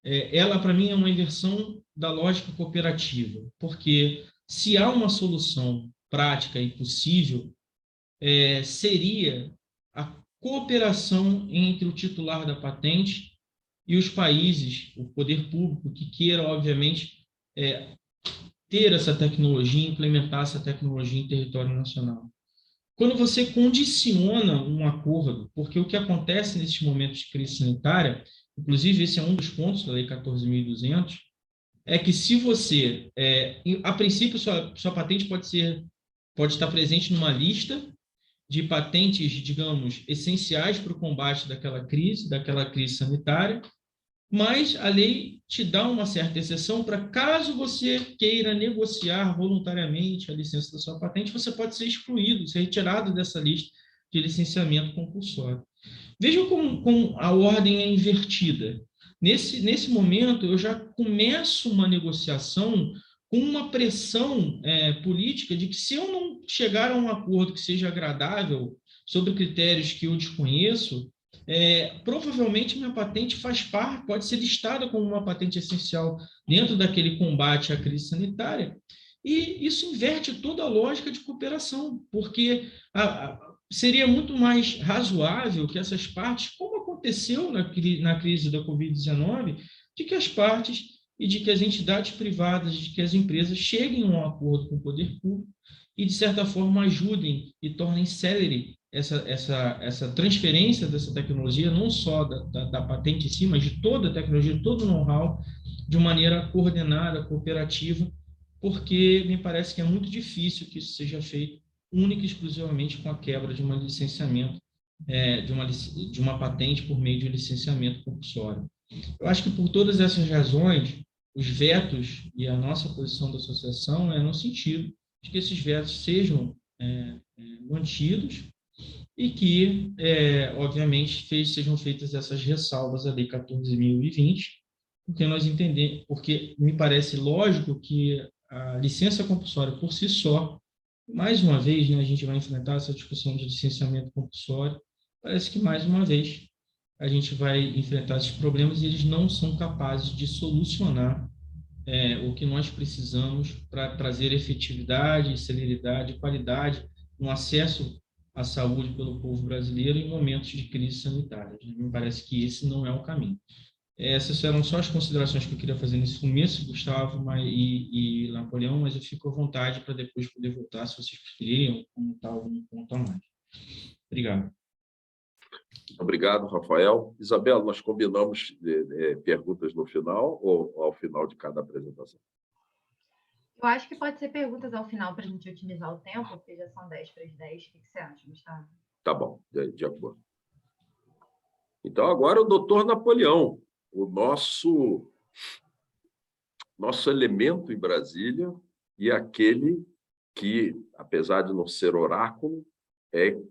ela, para mim, é uma inversão da lógica cooperativa, porque se há uma solução prática e possível, seria a cooperação entre o titular da patente e os países, o poder público, que queira, obviamente, ter essa tecnologia, implementar essa tecnologia em território nacional. Quando você condiciona um acordo, porque o que acontece nesses momentos de crise sanitária, inclusive esse é um dos pontos da Lei 14.200, é que se você, a princípio, sua patente pode estar presente numa lista de patentes, digamos, essenciais para o combate daquela crise sanitária, mas a lei te dá uma certa exceção para caso você queira negociar voluntariamente a licença da sua patente, você pode ser excluído, ser retirado dessa lista de licenciamento compulsório. Vejam como a ordem é invertida. Nesse momento, eu já começo uma negociação com uma pressão política de que se eu não chegar a um acordo que seja agradável sobre critérios que eu desconheço, provavelmente minha patente pode ser listada como uma patente essencial dentro daquele combate à crise sanitária, e isso inverte toda a lógica de cooperação, porque seria muito mais razoável que essas partes, como aconteceu na crise da Covid-19, de que as partes e de que as entidades privadas, de que as empresas cheguem a um acordo com o poder público e, de certa forma, ajudem e tornem célere essa transferência dessa tecnologia, não só da patente em si, mas de toda a tecnologia, todo o know-how, de maneira coordenada, cooperativa, porque me parece que é muito difícil que isso seja feito única e exclusivamente com a quebra de um licenciamento, de uma patente por meio de um licenciamento compulsório. Eu acho que por todas essas razões, os vetos e a nossa posição da associação é no sentido de que esses vetos sejam mantidos e que, obviamente, sejam feitas essas ressalvas à Lei 14.020, porque nós entendemos, porque me parece lógico que a licença compulsória por si só, mais uma vez, né, a gente vai enfrentar essa discussão de licenciamento compulsório, parece que mais uma vez a gente vai enfrentar esses problemas e eles não são capazes de solucionar o que nós precisamos para trazer efetividade, celeridade, qualidade no acesso à saúde pelo povo brasileiro em momentos de crise sanitária. Me parece que esse não é o caminho. Essas eram só as considerações que eu queria fazer nesse começo, Gustavo e Napoleão, mas eu fico à vontade para depois poder voltar, se vocês preferirem, ou comentar algum ponto a mais. Obrigado. Obrigado, Rafael. Isabela, nós combinamos perguntas no final ou ao final de cada apresentação? Eu acho que pode ser perguntas ao final para a gente otimizar o tempo, porque já são 10 para as 10. O que você acha, Gustavo? Tá bom, de acordo. Então, agora o doutor Napoleão, o nosso elemento em Brasília e aquele que, apesar de não ser oráculo,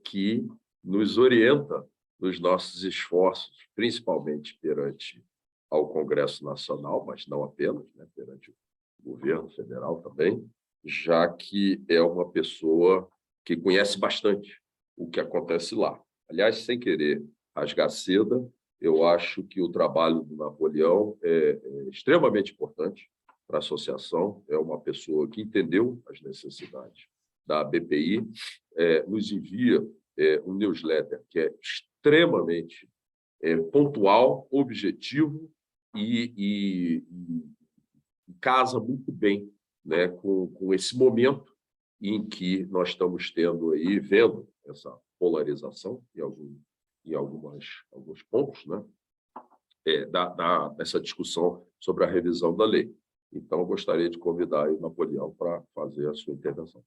que nos orienta nos nossos esforços, principalmente perante ao Congresso Nacional, mas não apenas, né, perante o governo federal também, já que é uma pessoa que conhece bastante o que acontece lá. Aliás, sem querer rasgar seda, eu acho que o trabalho do Napoleão é extremamente importante para a associação. É uma pessoa que entendeu as necessidades da BPI, nos envia um newsletter que é extremamente pontual, objetivo e casa muito bem, né, com esse momento em que nós estamos vendo essa polarização em alguns pontos, né? Dessa discussão sobre a revisão da lei. Então, eu gostaria de convidar o Napoleão para fazer a sua intervenção.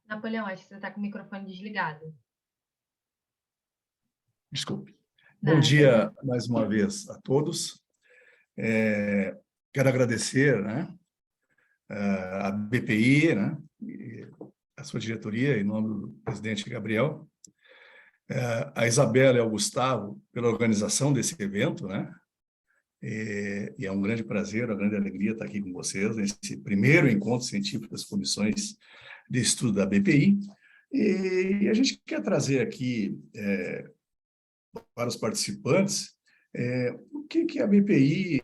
Napoleão, acho que você está com o microfone desligado. Desculpe. Nada. Bom dia mais uma vez a todos. Quero agradecer, né, a BPI, né, e a sua diretoria, em nome do presidente Gabriel, a Isabela e ao Gustavo pela organização desse evento, né, e é um grande prazer, uma grande alegria estar aqui com vocês nesse primeiro encontro científico das comissões de estudo da BPI. E a gente quer trazer aqui para os participantes o que a BPI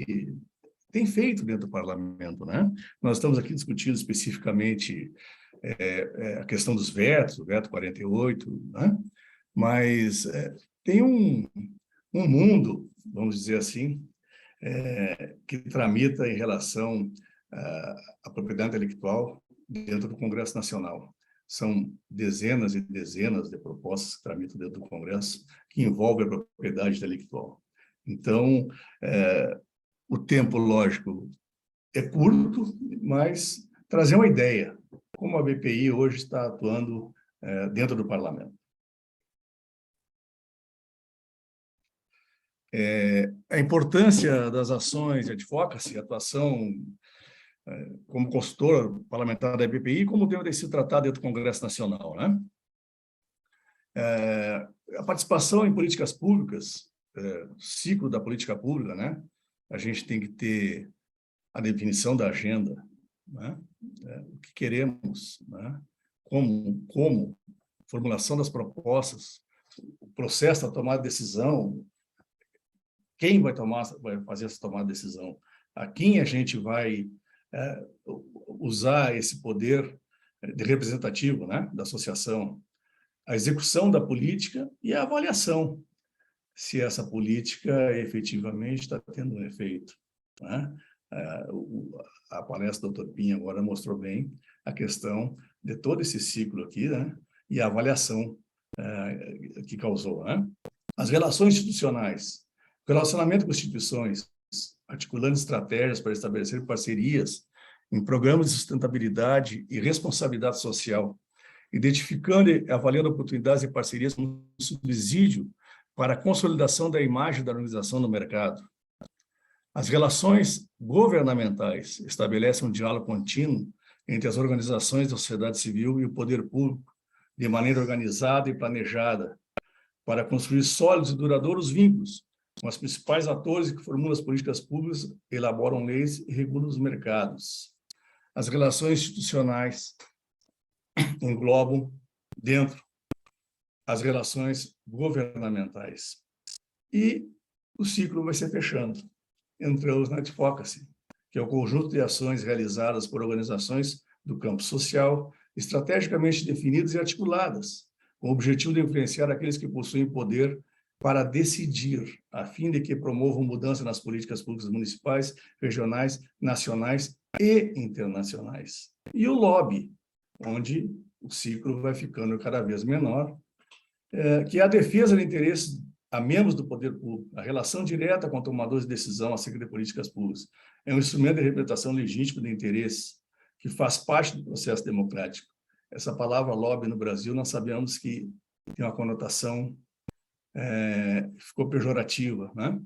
tem feito dentro do parlamento, né? Nós estamos aqui discutindo especificamente a questão dos vetos, o veto 48, né? Mas tem um mundo, vamos dizer assim, que tramita em relação à propriedade intelectual dentro do Congresso Nacional. São dezenas e dezenas de propostas que tramitam dentro do Congresso que envolvem a propriedade intelectual. Então, o tempo, lógico, é curto, mas trazer uma ideia, como a BPI hoje está atuando dentro do parlamento. A importância das ações de advocacy, atuação como consultor parlamentar da BPI, como deve ser tratado dentro do Congresso Nacional, né? A participação em políticas públicas, ciclo da política pública, né? A gente tem que ter a definição da agenda, né? O que queremos, né? Como formulação das propostas, o processo da tomada de decisão, quem vai fazer essa tomada de decisão, a quem a gente vai usar esse poder de representativo, né, da associação, a execução da política e a avaliação se essa política efetivamente está tendo um efeito, né? A palestra do Dr. Pinha agora mostrou bem a questão de todo esse ciclo aqui, né? E a avaliação que causou, né? As relações institucionais, o relacionamento com instituições, articulando estratégias para estabelecer parcerias em programas de sustentabilidade e responsabilidade social, identificando e avaliando oportunidades e parcerias como subsídio para a consolidação da imagem da organização no mercado. As relações governamentais estabelecem um diálogo contínuo entre as organizações da sociedade civil e o poder público, de maneira organizada e planejada, para construir sólidos e duradouros vínculos com os principais atores que formulam as políticas públicas, elaboram leis e regulam os mercados. As relações institucionais englobam dentro as relações governamentais. E o ciclo vai se fechando. Entramos na advocacy, que é o conjunto de ações realizadas por organizações do campo social, estrategicamente definidas e articuladas, com o objetivo de influenciar aqueles que possuem poder para decidir, a fim de que promovam mudança nas políticas públicas municipais, regionais, nacionais e internacionais. E o lobby, onde o ciclo vai ficando cada vez menor, que é a defesa de interesses a membros do poder público, a relação direta com tomadores de decisão acerca de políticas públicas. É um instrumento de representação legítima de interesse que faz parte do processo democrático. Essa palavra lobby no Brasil, nós sabemos que tem uma conotação ficou pejorativa, né?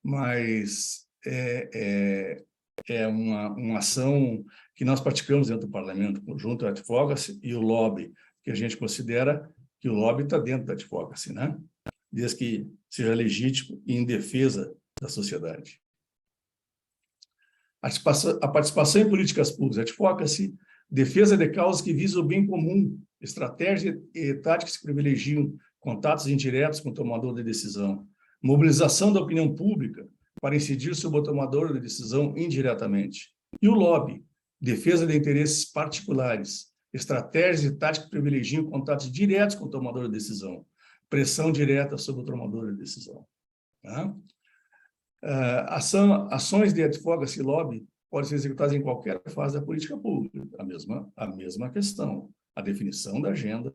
Mas é uma ação que nós praticamos dentro do parlamento, junto à advocacy e o lobby, que a gente considera que o lobby está dentro da advocacy, né? Desde que seja legítimo e em defesa da sociedade. A participação em políticas públicas, advocacy, defesa de causas que visam o bem comum, estratégias e táticas que privilegiam contatos indiretos com o tomador de decisão, mobilização da opinião pública para incidir sobre o tomador de decisão indiretamente. E o lobby, defesa de interesses particulares, estratégias e táticas que privilegiam contatos diretos com o tomador de decisão, pressão direta sobre o tomador de decisão. Tá? Ações de advocacy lobby podem ser executadas em qualquer fase da política pública. A mesma questão. A definição da agenda.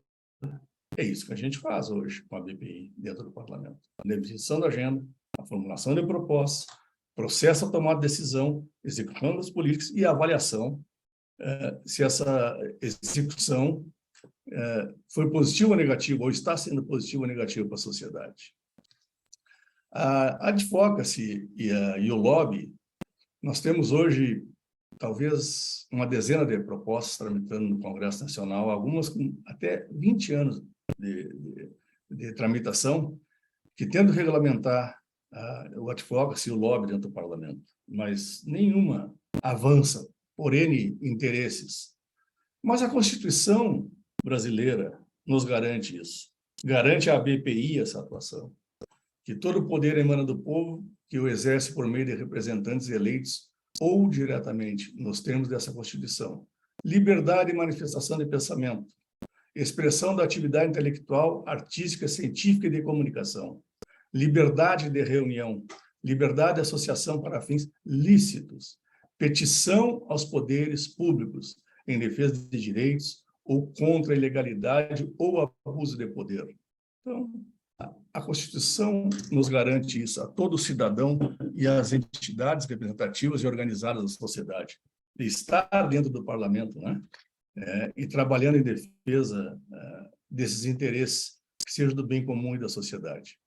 É isso que a gente faz hoje com a BPI dentro do parlamento. A definição da agenda, a formulação de propostas, processo a tomar decisão, executando as políticas e a avaliação se essa execução foi positiva ou negativa, ou está sendo positiva ou negativa para a sociedade. A advocacy e o lobby, nós temos hoje talvez uma dezena de propostas tramitando no Congresso Nacional, algumas com até 20 anos de tramitação, que tentam regulamentar o advocacy e o lobby dentro do parlamento, mas nenhuma avança por N interesses. Mas a Constituição brasileira nos garante isso, garante à BPI essa atuação, que todo o poder emana do povo, que o exerce por meio de representantes eleitos ou diretamente, nos termos dessa Constituição. Liberdade de manifestação de pensamento, expressão da atividade intelectual, artística, científica e de comunicação, liberdade de reunião, liberdade de associação para fins lícitos, petição aos poderes públicos em defesa de direitos ou contra a ilegalidade ou abuso de poder. Então, a Constituição nos garante isso a todo cidadão e às entidades representativas e organizadas da sociedade, de estar dentro do parlamento, né? E trabalhando em defesa desses interesses que sejam do bem comum e da sociedade.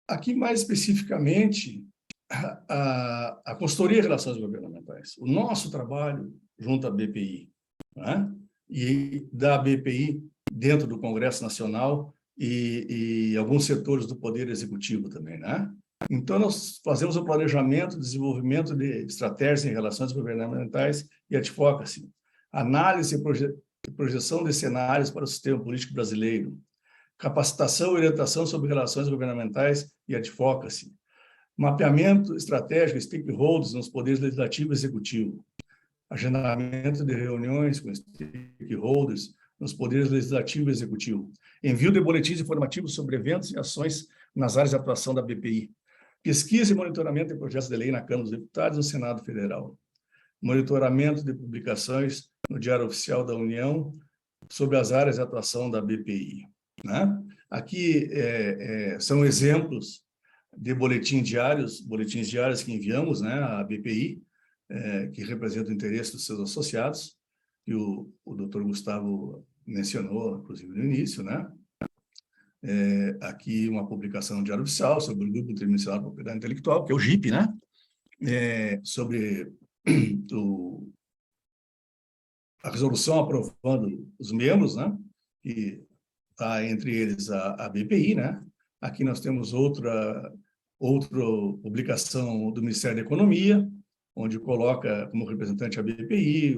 Aqui, mais especificamente, a consultoria de relações governamentais. O nosso trabalho junto à BPI, né? E da BPI dentro do Congresso Nacional e alguns setores do Poder Executivo também, né? Então, nós fazemos o planejamento, desenvolvimento de estratégias em relações governamentais e advocacy, análise e projeção de cenários para o sistema político brasileiro, capacitação e orientação sobre relações governamentais e advocacy, mapeamento estratégico, stakeholders nos poderes legislativo e executivo, agendamento de reuniões com stakeholders nos poderes legislativo e executivo, envio de boletins informativos sobre eventos e ações nas áreas de atuação da BPI, pesquisa e monitoramento de projetos de lei na Câmara dos Deputados e no Senado Federal, monitoramento de publicações no Diário Oficial da União sobre as áreas de atuação da BPI, né? Aqui são exemplos de boletins diários que enviamos, né, à BPI, que representam o interesse dos seus associados, que o doutor Gustavo mencionou, inclusive, no início, né? Aqui uma publicação no Diário Oficial sobre o Grupo Interministerial de Propriedade Intelectual, que é o GIP, né? Sobre a resolução aprovando os membros, né? Que está entre eles a BPI, né? Aqui nós temos outra publicação do Ministério da Economia, onde coloca como representante a BPI,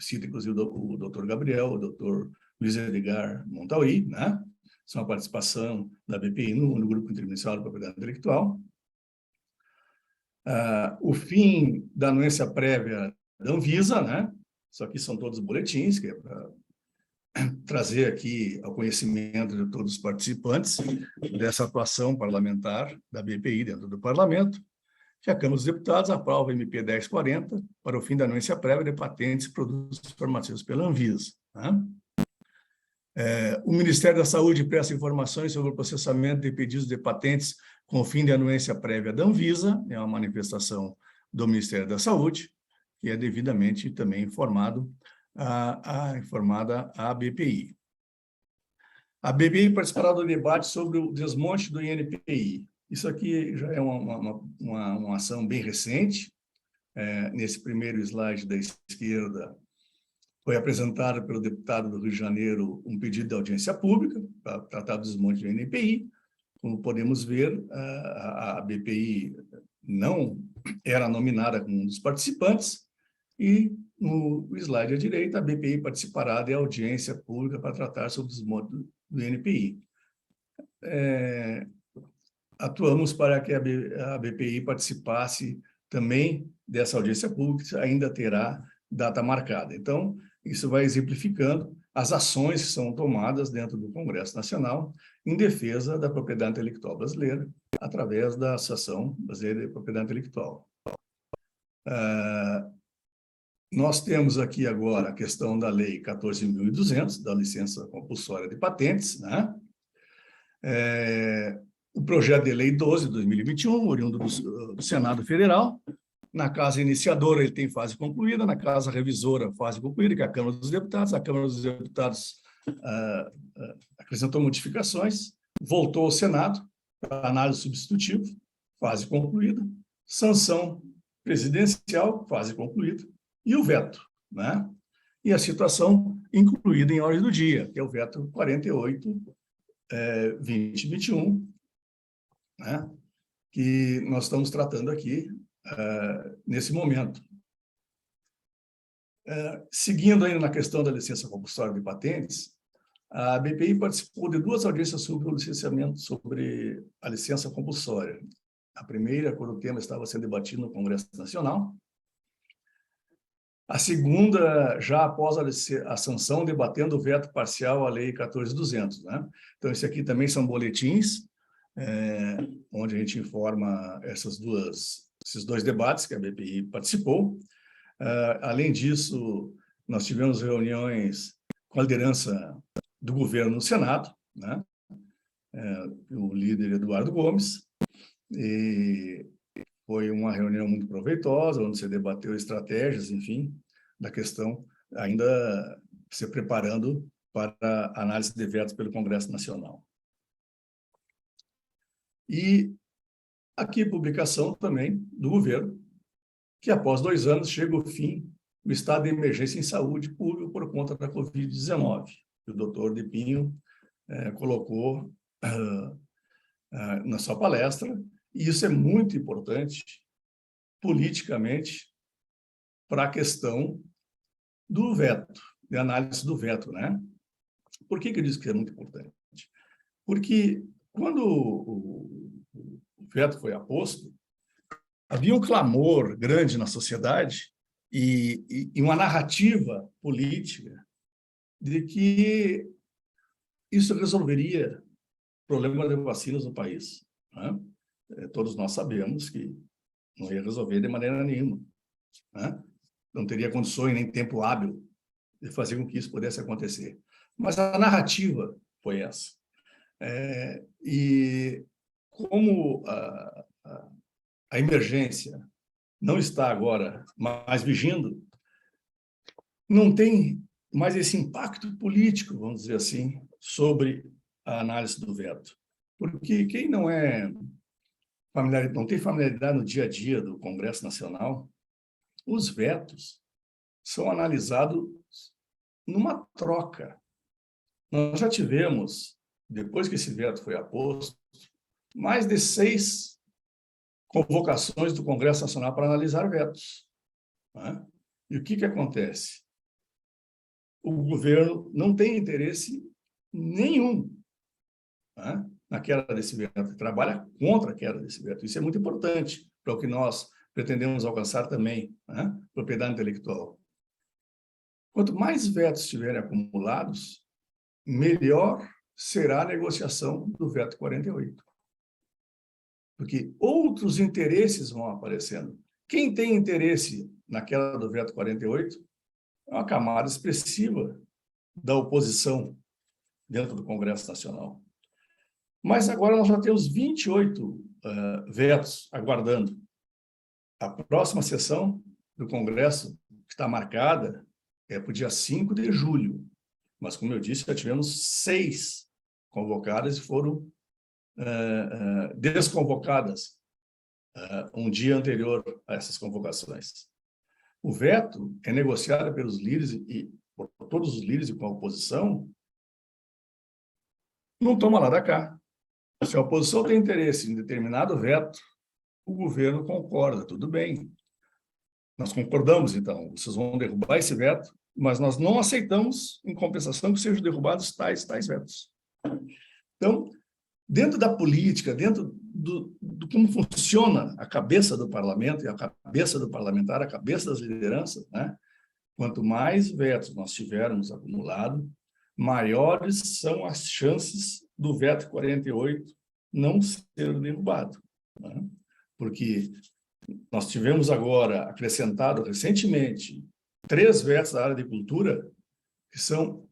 cita inclusive o doutor Gabriel, o doutor Luiz Edgar Montauri, né? São a participação da BPI no Grupo Interministerial de Propriedade Intelectual. O fim da anuência prévia da Anvisa, né? Isso aqui são todos os boletins, que é para trazer aqui ao conhecimento de todos os participantes dessa atuação parlamentar da BPI dentro do parlamento, que a Câmara dos Deputados aprova a MP 1040 para o fim da anuência prévia de patentes e produtos farmacêuticos pela Anvisa, né? O Ministério da Saúde presta informações sobre o processamento de pedidos de patentes com o fim de anuência prévia da Anvisa, é uma manifestação do Ministério da Saúde, que é devidamente também informada à BPI. A BPI participará do debate sobre o desmonte do INPI. Isso aqui já é uma ação bem recente. Nesse primeiro slide da esquerda, foi apresentado pelo deputado do Rio de Janeiro um pedido de audiência pública para tratar do desmonte do INPI. Como podemos ver, a BPI não era nominada como um dos participantes e, no slide à direita, a BPI participará de audiência pública para tratar sobre o desmonte do INPI. Atuamos para que a BPI participasse também dessa audiência pública, ainda terá data marcada. Então, isso vai exemplificando as ações que são tomadas dentro do Congresso Nacional em defesa da propriedade intelectual brasileira, através da Associação Brasileira de Propriedade Intelectual. Nós temos aqui agora a questão da Lei 14.200, da licença compulsória de patentes, né? O projeto de Lei 12 de 2021, oriundo do Senado Federal. Na Casa Iniciadora, ele tem fase concluída, na Casa Revisora, fase concluída, que é a Câmara dos Deputados. A Câmara dos Deputados acrescentou modificações, voltou ao Senado para análise substitutiva, fase concluída. Sanção presidencial, fase concluída. E o veto, né? E a situação incluída em ordem do dia, que é o veto 48/2021, né? Que nós estamos tratando aqui nesse momento. Seguindo ainda na questão da licença compulsória de patentes, a BPI participou de 2 audiências sobre o licenciamento, sobre a licença compulsória. A primeira, quando o tema estava sendo debatido no Congresso Nacional. A segunda, já após a sanção, debatendo o veto parcial à Lei 14.200, né? Então, esse aqui também são boletins, onde a gente informa esses 2 debates que a BPI participou. Além disso, nós tivemos reuniões com a liderança do governo no Senado, né? O líder Eduardo Gomes, e foi uma reunião muito proveitosa, onde se debateu estratégias, enfim, da questão, ainda se preparando para a análise de vetos pelo Congresso Nacional. E aqui publicação também do governo, que após 2 anos chega o fim do estado de emergência em saúde pública por conta da Covid-19. O doutor De Pinho colocou na sua palestra, e isso é muito importante politicamente para a questão do veto, de análise do veto, né? Por que eu disse que é muito importante? Porque quando o veto foi aposto, havia um clamor grande na sociedade e uma narrativa política de que isso resolveria o problema de vacinas no país, né? Todos nós sabemos que não ia resolver de maneira nenhuma, né? Não teria condições nem tempo hábil de fazer com que isso pudesse acontecer. Mas a narrativa foi essa. E como a emergência não está agora mais vigindo, não tem mais esse impacto político, vamos dizer assim, sobre a análise do veto. Porque quem não tem familiaridade no dia a dia do Congresso Nacional, os vetos são analisados numa troca. Nós já tivemos, depois que esse veto foi aposto, mais de 6 convocações do Congresso Nacional para analisar vetos, né? E o que acontece? O governo não tem interesse nenhum, né, na queda desse veto, trabalha contra a queda desse veto. Isso é muito importante para o que nós pretendemos alcançar também, né? Propriedade intelectual. Quanto mais vetos estiverem acumulados, melhor será a negociação do veto 48. Porque outros interesses vão aparecendo. Quem tem interesse na queda do veto 48 é uma camada expressiva da oposição dentro do Congresso Nacional. Mas agora nós já temos 28 vetos aguardando. A próxima sessão do Congresso, que está marcada, é para o dia 5 de julho. Mas, como eu disse, já tivemos 6 convocadas e foram desconvocadas um dia anterior a essas convocações. O veto é negociado pelos líderes e por todos os líderes e com a oposição, não toma lá da cá. Se a oposição tem interesse em determinado veto, o governo concorda, tudo bem. Nós concordamos, então, vocês vão derrubar esse veto, mas nós não aceitamos, em compensação, que sejam derrubados tais vetos. Então, dentro da política, dentro do como funciona a cabeça do parlamento e a cabeça do parlamentar, a cabeça das lideranças, né? quanto mais vetos nós tivermos acumulado, maiores são as chances do veto 48 não ser derrubado, né? Porque nós tivemos agora acrescentado recentemente 3 vetos da área de cultura que são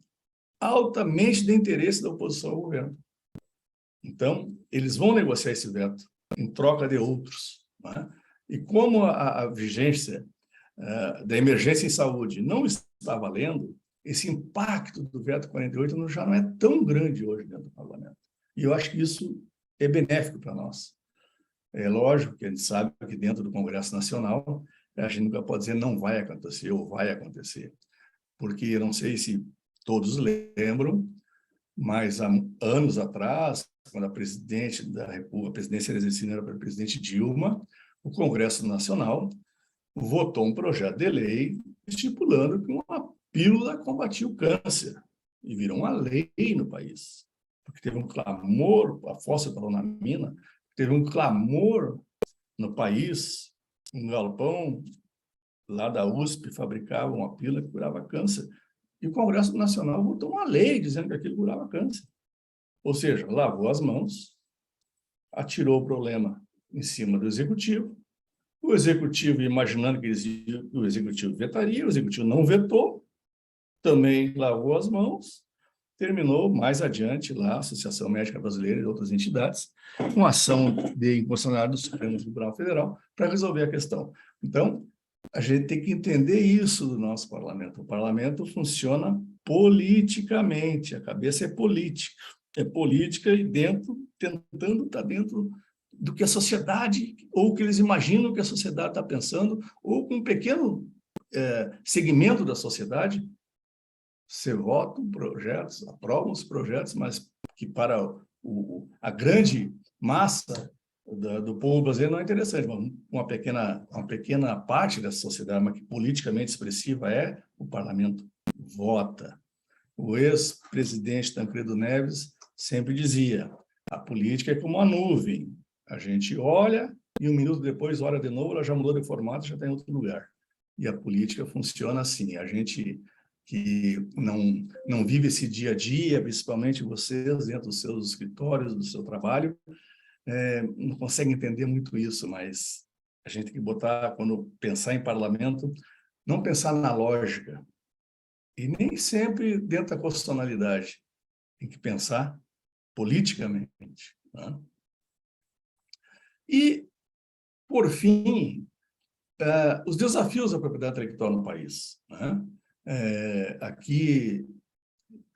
altamente de interesse da oposição ao governo. Então, eles vão negociar esse veto em troca de outros, né? E como a vigência da emergência em saúde não está valendo, esse impacto do veto 48 já não é tão grande hoje dentro do parlamento. E eu acho que isso é benéfico para nós. É lógico que a gente sabe que dentro do Congresso Nacional, a gente nunca pode dizer não vai acontecer ou vai acontecer. Porque eu não sei se todos lembram, mas há anos atrás, quando a presidente da República, a presidência era exercida pela presidente Dilma, o Congresso Nacional votou um projeto de lei estipulando que uma pílula combatia o câncer e virou uma lei no país. Porque teve um clamor, a fosfetanolamina, teve um clamor no país, um galpão lá da USP fabricava uma pílula que curava câncer. E o Congresso Nacional votou uma lei dizendo que aquilo curava câncer. Ou seja, lavou as mãos, atirou o problema em cima do Executivo, o Executivo, imaginando que o Executivo vetaria, o Executivo não vetou, também lavou as mãos, terminou mais adiante lá a Associação Médica Brasileira e outras entidades, com ação de inconstitucionalidade do Supremo Tribunal Federal para resolver a questão. Então, a gente tem que entender isso do nosso parlamento. O parlamento funciona politicamente, a cabeça é política e tentando estar dentro do que a sociedade, ou o que eles imaginam que a sociedade está pensando, ou com um pequeno segmento da sociedade. Você vota projetos, aprova os projetos, mas que para a grande massa do povo brasileiro não é interessante. Uma pequena parte da sociedade, mas que politicamente expressiva o parlamento vota. O ex-presidente Tancredo Neves sempre dizia, a política é como uma nuvem. A gente olha e 1 minuto depois olha de novo, ela já mudou de formato, já está em outro lugar. E a política funciona assim. A gente que não vive esse dia a dia, principalmente vocês, dentro dos seus escritórios, do seu trabalho, não consegue entender muito isso, mas a gente tem que botar, quando pensar em parlamento, não pensar na lógica, e nem sempre dentro da constitucionalidade. Tem que pensar politicamente, né? E, por fim, os desafios da propriedade intelectual no país, né? Aqui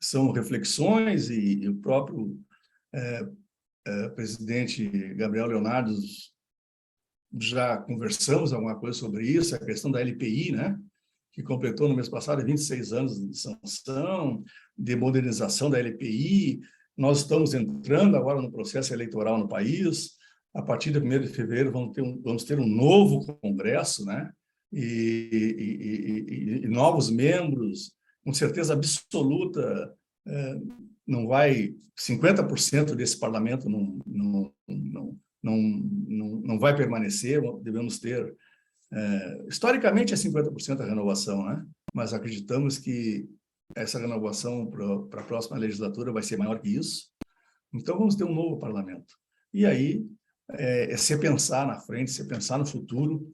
são reflexões e o próprio presidente Gabriel Leonardo já conversamos alguma coisa sobre isso, a questão da LPI, né? Que completou no mês passado 26 anos de sanção, de modernização da LPI. Nós estamos entrando agora no processo eleitoral no país. A partir de 1º de fevereiro vamos ter um novo Congresso, né? E novos membros, com certeza absoluta, não vai 50% desse parlamento não vai permanecer, devemos ter historicamente é 50% a renovação, né? Mas acreditamos que essa renovação para a próxima legislatura vai ser maior que isso. Então vamos ter um novo parlamento. E aí se pensar na frente, se pensar no futuro,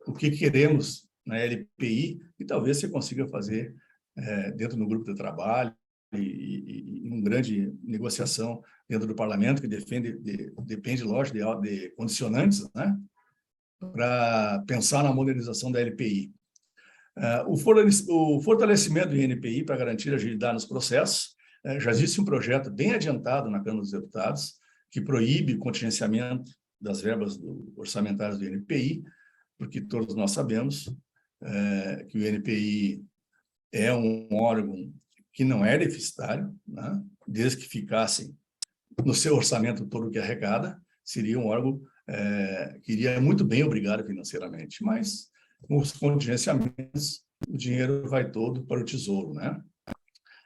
o que queremos na LPI, e talvez você consiga fazer dentro do grupo de trabalho e uma grande negociação dentro do parlamento, que depende, lógico, de condicionantes, né? Para pensar na modernização da LPI. O fortalecimento do INPI para garantir agilidade nos processos, já existe um projeto bem adiantado na Câmara dos Deputados, que proíbe o contingenciamento das verbas orçamentárias do INPI, porque todos nós sabemos que o INPI é um órgão que não é deficitário, né? Desde que ficassem no seu orçamento todo o que arrecada, seria um órgão que iria muito bem obrigado financeiramente, mas com os contingenciamentos, o dinheiro vai todo para o Tesouro, né?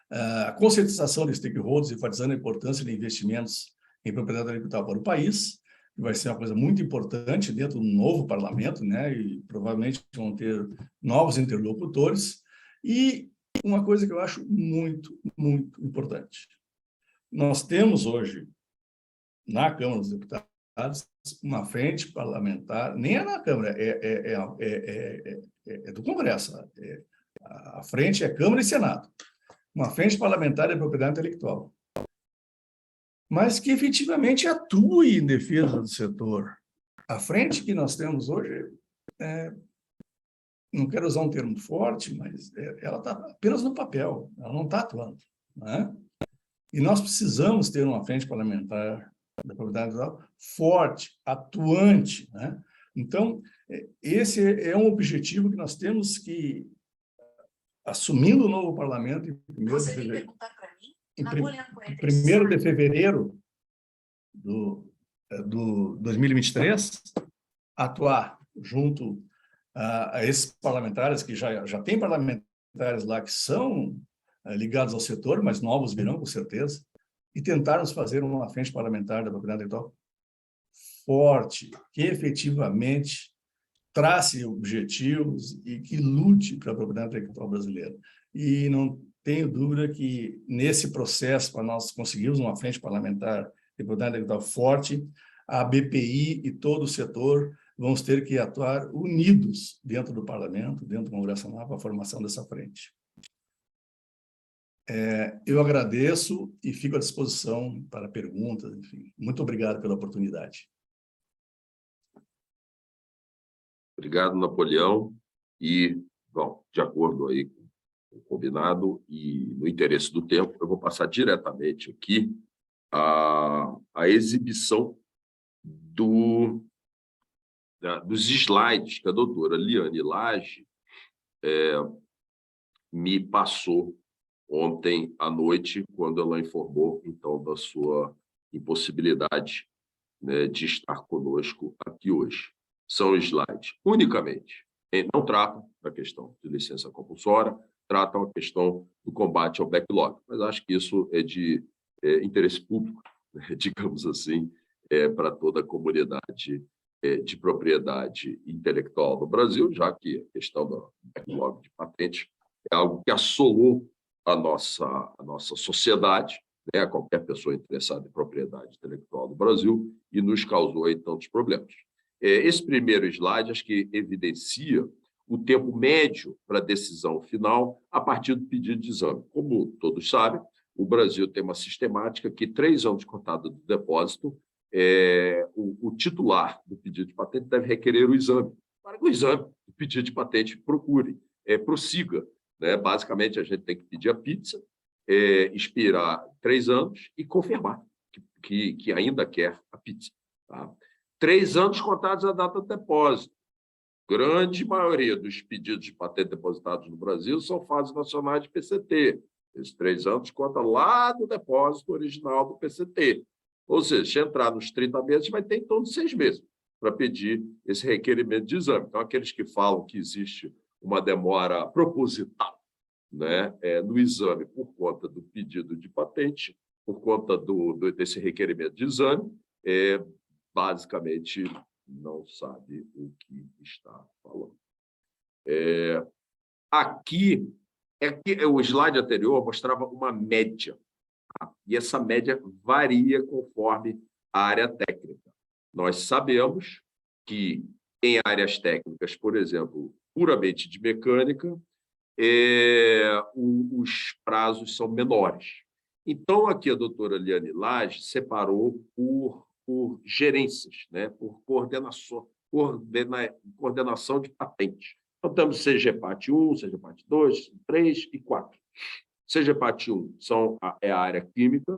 A conscientização de stakeholders, enfatizando a importância de investimentos em propriedade intelectual para o país, que vai ser uma coisa muito importante dentro do novo parlamento, né? E provavelmente vão ter novos interlocutores. E uma coisa que eu acho muito, muito importante. Nós temos hoje, na Câmara dos Deputados, uma frente parlamentar, nem é na Câmara, é do Congresso. A frente é Câmara e Senado. Uma frente parlamentar de propriedade intelectual, mas que efetivamente atue em defesa do setor. A frente que nós temos hoje, não quero usar um termo forte, mas ela está apenas no papel, ela não está atuando, né? E nós precisamos ter uma frente parlamentar da propriedade intelectual forte, atuante, né? Então, esse é um objetivo que nós temos que, assumindo o novo parlamento, em 1º de fevereiro do 2023, atuar junto a esses parlamentares, que já tem parlamentares lá que são ligados ao setor, mas novos virão, com certeza, e tentarmos fazer uma frente parlamentar da propriedade intelectual forte, que efetivamente trace objetivos e que lute para a propriedade intelectual brasileira. E não tenho dúvida que, nesse processo, para nós conseguirmos uma frente parlamentar de propriedade intelectual forte, a BPI e todo o setor vamos ter que atuar unidos dentro do parlamento, dentro do Congresso Nacional, para a formação dessa frente. Eu agradeço e fico à disposição para perguntas, enfim. Muito obrigado pela oportunidade. Obrigado, Napoleão. E, bom, de acordo aí com o combinado e no interesse do tempo, eu vou passar diretamente aqui a exibição dos slides que a doutora Liane Lage me passou ontem à noite, quando ela informou, então, da sua impossibilidade, né, de estar conosco aqui hoje. São slides unicamente, não tratam a questão de licença compulsória, tratam a questão do combate ao backlog, mas acho que isso é de interesse público, né, digamos assim, para toda a comunidade de propriedade intelectual do Brasil, já que a questão do backlog de patente é algo que assolou a nossa sociedade, né, a qualquer pessoa interessada em propriedade intelectual do Brasil, e nos causou aí tantos problemas. Esse primeiro slide, acho que evidencia o tempo médio para a decisão final a partir do pedido de exame. Como todos sabem, o Brasil tem uma sistemática que, 3 anos contados do depósito, o titular do pedido de patente deve requerer o exame, para que o exame do pedido de patente prossiga. Né? Basicamente, a gente tem que pedir a pizza, expirar 3 anos e confirmar que ainda quer a pizza. Tá? 3 anos contados a data do depósito. Grande maioria dos pedidos de patente depositados no Brasil são fases nacionais de PCT. Esses 3 anos conta lá do depósito original do PCT. Ou seja, se entrar nos 30 meses, vai ter em torno de 6 meses para pedir esse requerimento de exame. Então, aqueles que falam que existe uma demora proposital, né, no exame por conta do pedido de patente, por conta desse requerimento de exame, basicamente não sabe o que está falando. Aqui, o slide anterior mostrava uma média, tá? E essa média varia conforme a área técnica. Nós sabemos que em áreas técnicas, por exemplo, puramente de mecânica, os prazos são menores. Então, aqui a doutora Liane Lage separou por gerências, né? Por coordenação de patente. Então, temos CGPAT 1, CGPAT 2, 3 e 4. CGPAT 1 é a área química,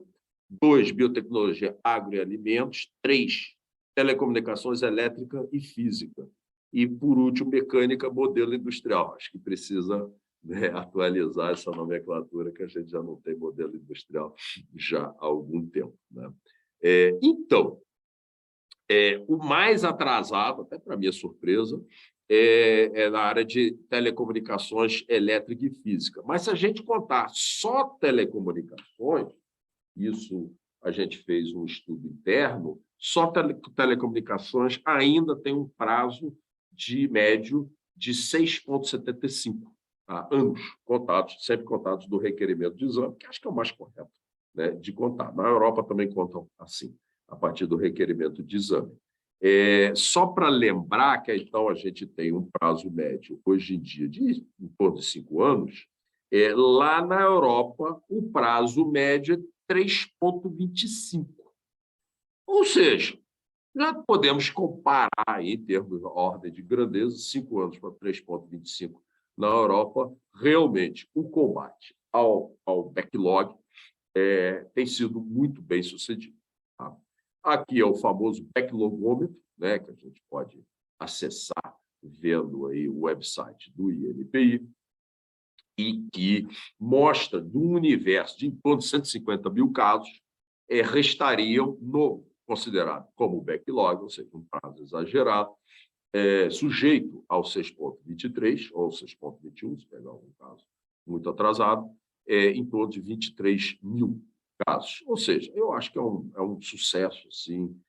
2, biotecnologia, agro e alimentos, 3, telecomunicações elétrica e física. E, por último, mecânica, modelo industrial. Acho que precisa, né, atualizar essa nomenclatura, que a gente já não tem modelo industrial já há algum tempo, né? Então, o mais atrasado, até para minha surpresa, é na área de telecomunicações elétrica e física. Mas se a gente contar só telecomunicações, isso a gente fez um estudo interno, só telecomunicações ainda tem um prazo de médio de 6,75 anos contados, sempre contados do requerimento de exame, que acho que é o mais correto, né, de contar. Na Europa também contam assim, a partir do requerimento de exame. Só para lembrar que, então, a gente tem um prazo médio, hoje em dia, de em torno de 5 anos, lá na Europa, o prazo médio é 3,25. Ou seja, já podemos comparar, em termos de ordem de grandeza, 5 anos para 3,25 na Europa, realmente o combate ao backlog tem sido muito bem sucedido. Tá? Aqui é o famoso backlogômetro, né, que a gente pode acessar vendo aí o website do INPI, e que mostra de um universo de em torno de 150 mil casos, restariam no considerado como backlog, ou seja, um prazo exagerado, sujeito ao 6,23 ou 6,21, se pegar um caso muito atrasado, em torno de 23 mil casos. Ou seja, eu acho que é um sucesso, assim,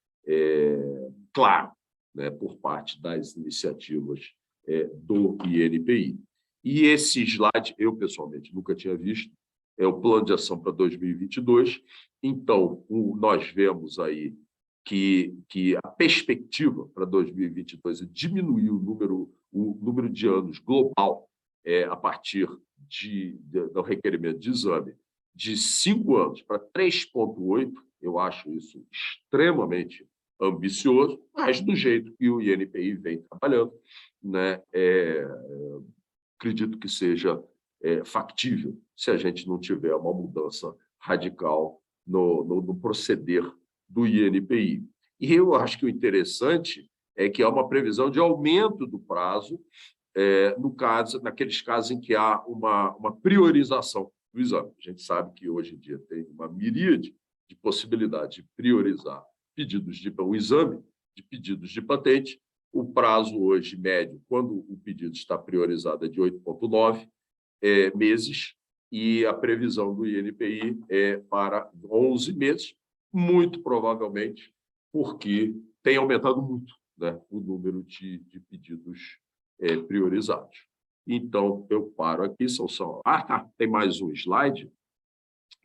claro, né, por parte das iniciativas do INPI. E esse slide, eu pessoalmente nunca tinha visto, é o plano de ação para 2022. Então, nós vemos aí que a perspectiva para 2022 é diminuir o número de anos global a partir do requerimento de exame de 5 anos para 3,8. Eu acho isso extremamente ambicioso, mas do jeito que o INPI vem trabalhando, né, acredito que seja factível se a gente não tiver uma mudança radical no proceder do INPI. E eu acho que o interessante é que há uma previsão de aumento do prazo naqueles casos em que há uma priorização do exame. A gente sabe que hoje em dia tem uma miríade de possibilidades de priorizar um exame de pedidos de patente. O prazo hoje médio, quando o pedido está priorizado, é de 8,9 meses, e a previsão do INPI é para 11 meses, muito provavelmente porque tem aumentado muito, né, o número de pedidos priorizados. Então, eu paro aqui. Tem mais um slide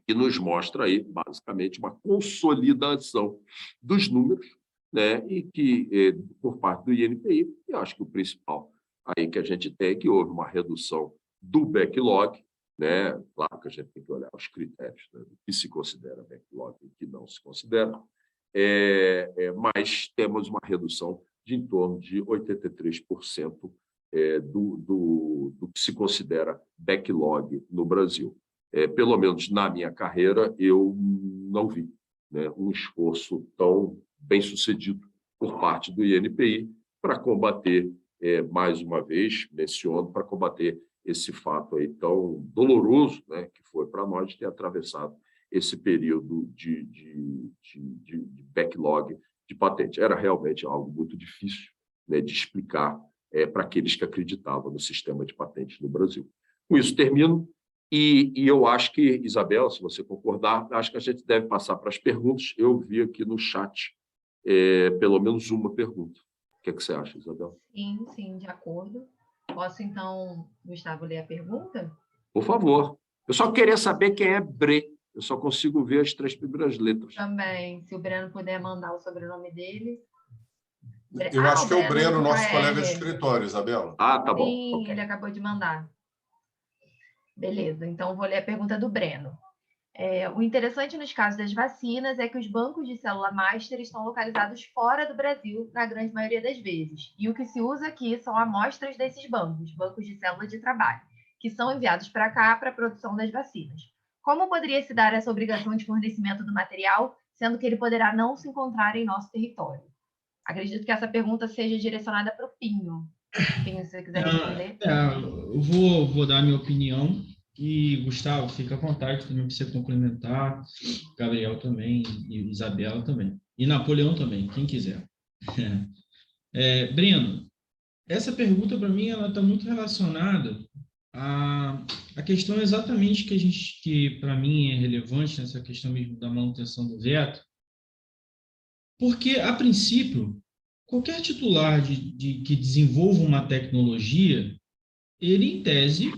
que nos mostra aí, basicamente, uma consolidação dos números, né, e que, por parte do INPI, eu acho que o principal aí que a gente tem é que houve uma redução do backlog, né? Claro que a gente tem que olhar os critérios, né, do que se considera backlog e o que não se considera, mas temos uma redução de em torno de 83% do que se considera backlog no Brasil. Pelo menos na minha carreira, eu não vi, né, um esforço tão bem sucedido por parte do INPI para combater, mais uma vez, menciono, para combater esse fato aí tão doloroso, né, que foi para nós ter atravessado esse período de backlog de patente. Era realmente algo muito difícil, né, de explicar para aqueles que acreditavam no sistema de patentes no Brasil. Com isso, termino. E eu acho que, Isabel, se você concordar, acho que a gente deve passar para as perguntas. Eu vi aqui no chat pelo menos uma pergunta. O que é que você acha, Isabel? Sim, de acordo. Posso, então, Gustavo, ler a pergunta? Por favor. Eu só queria saber quem é Bre. Eu só consigo ver as 3 primeiras letras. Também, se o Breno puder mandar o sobrenome dele. Eu acho que é o Breno, nosso colega de escritório, Isabela. Ah, tá bom. Sim, Okay. Ele acabou de mandar. Beleza, então vou ler a pergunta do Breno. O interessante nos casos das vacinas é que os bancos de célula master estão localizados fora do Brasil, na grande maioria das vezes. E o que se usa aqui são amostras desses bancos de célula de trabalho, que são enviados para cá para a produção das vacinas. Como poderia se dar essa obrigação de fornecimento do material, sendo que ele poderá não se encontrar em nosso território? Acredito que essa pergunta seja direcionada para o Pinho. Pinho, se você quiser responder. Eu vou dar a minha opinião. E, Gustavo, fica à vontade também para você complementar, Gabriel também, e Isabela também, e Napoleão também, quem quiser. Breno, essa pergunta, para mim, ela está muito relacionada à questão é exatamente que para mim é relevante nessa questão mesmo da manutenção do veto, porque, a princípio, qualquer titular que desenvolva uma tecnologia, ele, em tese,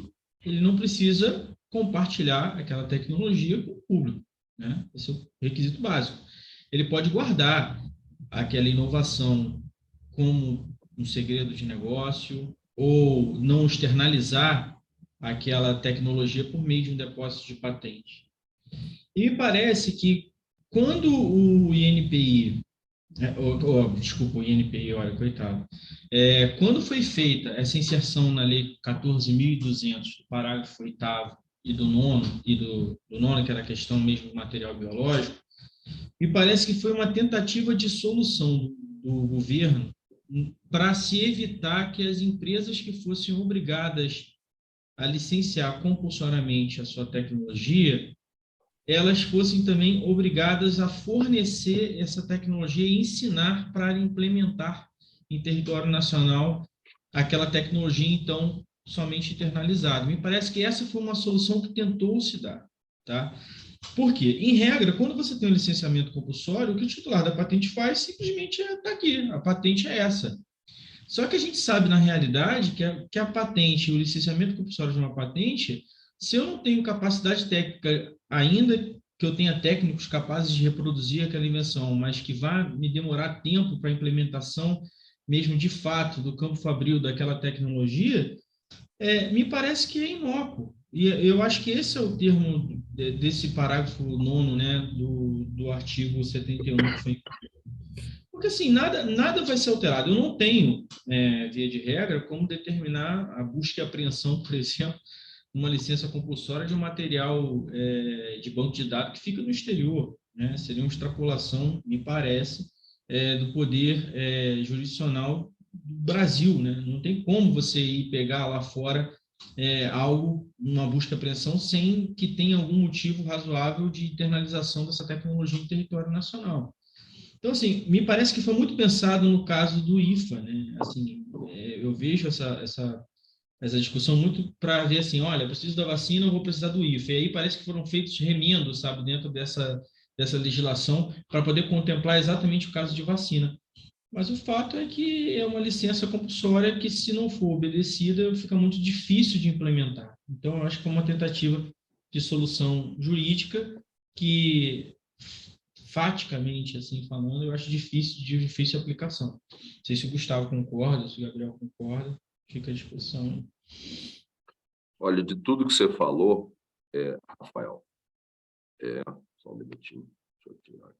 ele não precisa compartilhar aquela tecnologia com o público, né? Esse é o requisito básico. Ele pode guardar aquela inovação como um segredo de negócio ou não externalizar aquela tecnologia por meio de um depósito de patente. E me parece que quando o INPI, desculpa, o INPI, olha, coitado, quando foi feita essa inserção na Lei 14.200, do parágrafo 8º e do 9º, que era a questão mesmo do material biológico, me parece que foi uma tentativa de solução do governo para se evitar que as empresas que fossem obrigadas a licenciar compulsoriamente a sua tecnologia, elas fossem também obrigadas a fornecer essa tecnologia e ensinar para implementar em território nacional aquela tecnologia, então, somente internalizada. Me parece que essa foi uma solução que tentou se dar. Tá? Por quê? Em regra, quando você tem um licenciamento compulsório, o que o titular da patente faz simplesmente está aqui, a patente é essa. Só que a gente sabe, na realidade, que a patente, o licenciamento compulsório de uma patente, se eu não tenho capacidade técnica, ainda que eu tenha técnicos capazes de reproduzir aquela invenção, mas que vá me demorar tempo para a implementação, mesmo de fato, do campo fabril daquela tecnologia, me parece que é inócuo. E eu acho que esse é o termo desse parágrafo 9º, né, do artigo 71, que foi. Porque, assim, nada vai ser alterado. Eu não tenho, via de regra, como determinar a busca e apreensão, por exemplo, uma licença compulsória de um material de banco de dados que fica no exterior, né? Seria uma extrapolação, me parece, do poder jurisdicional do Brasil, né? Não tem como você ir pegar lá fora algo, uma busca e apreensão, sem que tenha algum motivo razoável de internalização dessa tecnologia em território nacional. Então, assim, me parece que foi muito pensado no caso do IFA, né? Assim, eu vejo essa discussão muito para ver assim, olha, preciso da vacina, eu vou precisar do IFA. E aí parece que foram feitos remendos, sabe, dentro dessa legislação para poder contemplar exatamente o caso de vacina. Mas o fato é que é uma licença compulsória que, se não for obedecida, fica muito difícil de implementar. Então, eu acho que foi uma tentativa de solução jurídica que, faticamente, assim falando, eu acho de difícil aplicação. Não sei se o Gustavo concorda, se o Gabriel concorda, fica à disposição. Olha, de tudo que você falou, Rafael, só um minutinho, deixa eu tirar aqui.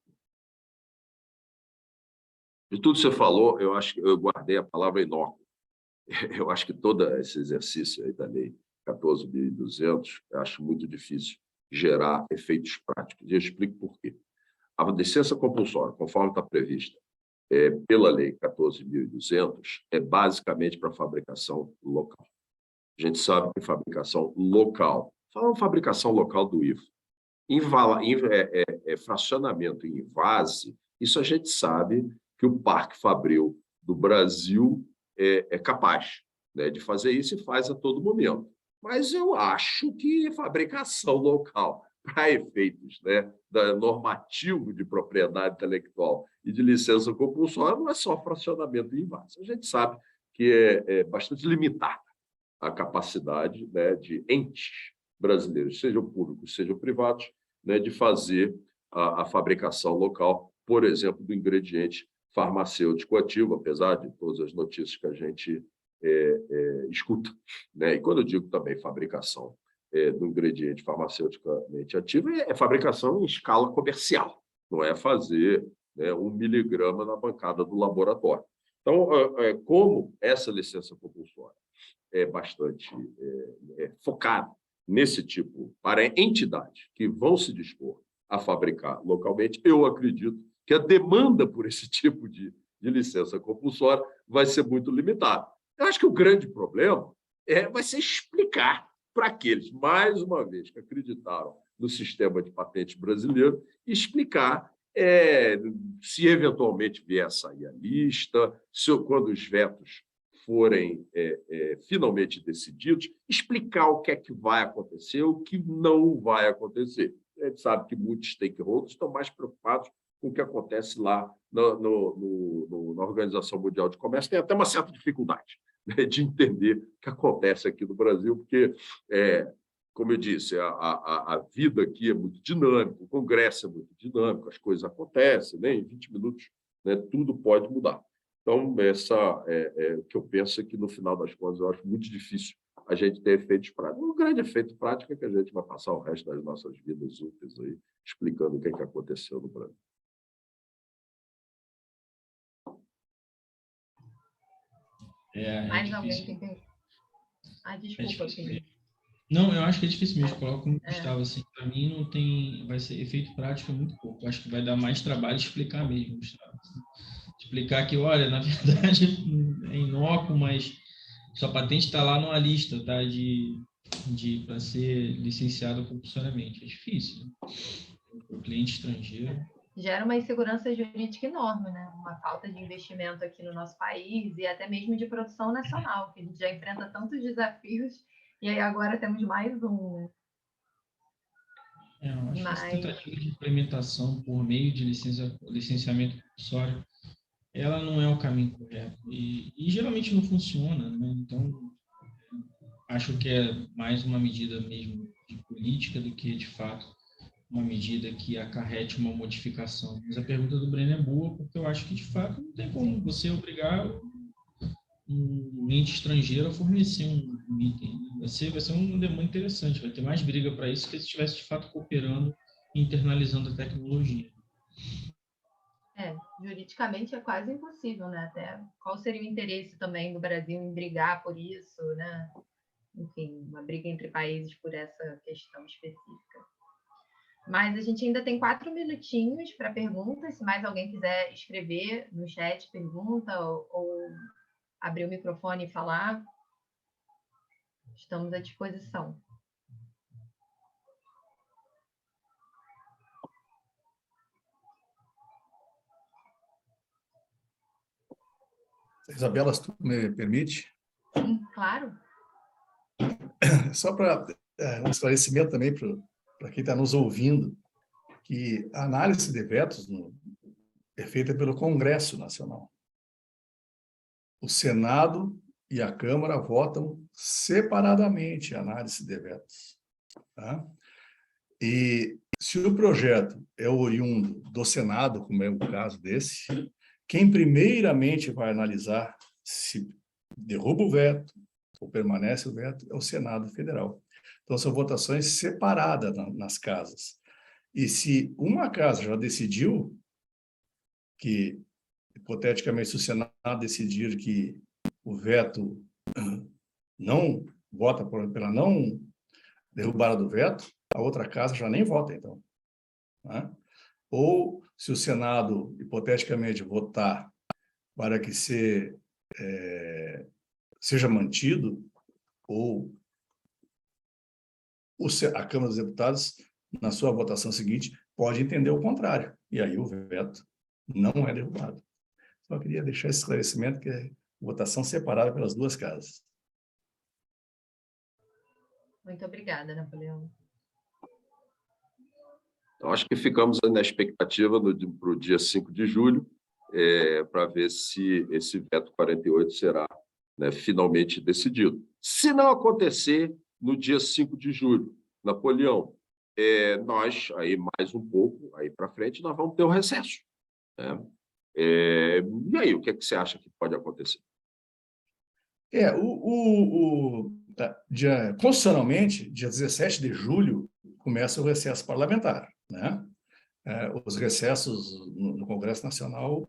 De tudo que você falou, eu acho que eu guardei a palavra inócuo. Eu acho que todo esse exercício aí da Lei 14.200, eu acho muito difícil gerar efeitos práticos. E eu explico por quê. A licença compulsória, conforme está prevista pela Lei 14.200, é basicamente para fabricação local. A gente sabe que fabricação local, falando fabricação local do IFA, fracionamento em envase, isso a gente sabe que o Parque Fabril do Brasil é capaz, né, de fazer isso e faz a todo momento. Mas eu acho que fabricação local, para efeitos, né, normativo de propriedade intelectual e de licença compulsória, não é só fracionamento em envase. A gente sabe que é bastante limitada a capacidade, né, de entes brasileiros, sejam públicos, sejam privados, né, de fazer a fabricação local, por exemplo, do ingrediente farmacêutico ativo, apesar de todas as notícias que a gente escuta, né? E quando eu digo também fabricação do ingrediente farmaceuticamente ativo, é fabricação em escala comercial, não é fazer, né, 1 miligrama na bancada do laboratório. Então, como essa licença compulsória é bastante focada nesse tipo, para entidades que vão se dispor a fabricar localmente, eu acredito que a demanda por esse tipo de licença compulsória vai ser muito limitada. Eu acho que o grande problema vai ser explicar para aqueles, mais uma vez, que acreditaram no sistema de patentes brasileiro, explicar se eventualmente vier a sair a lista, quando os vetos forem finalmente decididos, explicar o que é que vai acontecer, o que não vai acontecer. A gente sabe que muitos stakeholders estão mais preocupados com o que acontece lá na Organização Mundial de Comércio. Tem até uma certa dificuldade, né, de entender o que acontece aqui no Brasil, porque, como eu disse, a vida aqui é muito dinâmica, o Congresso é muito dinâmico, as coisas acontecem, né, em 20 minutos, né, tudo pode mudar. Então, o que eu penso é que, no final das contas, eu acho muito difícil a gente ter efeitos práticos. Um grande efeito prático é que a gente vai passar o resto das nossas vidas úteis aí, explicando o que aconteceu no Brasil. Mais alguém tem que... desculpa, Felipe. Não, eu acho que é difícil mesmo. Coloco como Gustavo, assim, para mim não tem, vai ser efeito prático muito pouco. Eu acho que vai dar mais trabalho explicar mesmo, Gustavo. Explicar que, olha, na verdade é inócuo, mas sua patente está lá numa lista, tá, para ser licenciado compulsoriamente. É difícil, né? Para o cliente estrangeiro. Gera uma insegurança jurídica enorme, né? Uma falta de investimento aqui no nosso país e até mesmo de produção nacional, que a gente já enfrenta tantos desafios e aí agora temos mais um. Eu acho que essa tentativa de implementação por meio de licenciamento compulsório, ela não é o caminho correto e geralmente não funciona, né? Então, acho que é mais uma medida mesmo de política do que, de fato, uma medida que acarrete uma modificação. Mas a pergunta do Breno é boa, porque eu acho que, de fato, não tem como você obrigar um ente estrangeiro a fornecer um item. Vai ser um demanda interessante, vai ter mais briga para isso que se estivesse, de fato, cooperando e internalizando a tecnologia. Juridicamente é quase impossível, né? Até qual seria o interesse também do Brasil em brigar por isso, né? Enfim, uma briga entre países por essa questão específica. Mas a gente ainda tem 4 minutinhos para perguntas. Se mais alguém quiser escrever no chat pergunta ou abrir o microfone e falar, estamos à disposição. Isabela, se tu me permite? Sim, claro. Só para um esclarecimento também para quem está nos ouvindo, que a análise de vetos é feita pelo Congresso Nacional. O Senado e a Câmara votam separadamente a análise de vetos. Tá? E se o projeto é oriundo do Senado, como é o caso desse, quem primeiramente vai analisar se derruba o veto ou permanece o veto é o Senado Federal. Então, são votações separadas nas casas. E se uma casa já decidiu que, hipoteticamente, se o Senado decidir que o veto não vota pela não derrubada do veto, a outra casa já nem vota, então. Né? Ou, se o Senado, hipoteticamente, votar para que seja mantido, ou a Câmara dos Deputados, na sua votação seguinte, pode entender o contrário, e aí o veto não é derrubado. Só queria deixar esse esclarecimento, que é votação separada pelas duas casas. Muito obrigada, Napoleão. Então, acho que ficamos na expectativa para o dia 5 de julho, para ver se esse veto 48 será, né, finalmente decidido. Se não acontecer no dia 5 de julho, Napoleão, nós, aí mais um pouco, aí para frente, nós vamos ter um recesso. Né? E aí, o que é que você acha que pode acontecer? Constitucionalmente, dia 17 de julho, começa o recesso parlamentar. Né? Os recessos no Congresso Nacional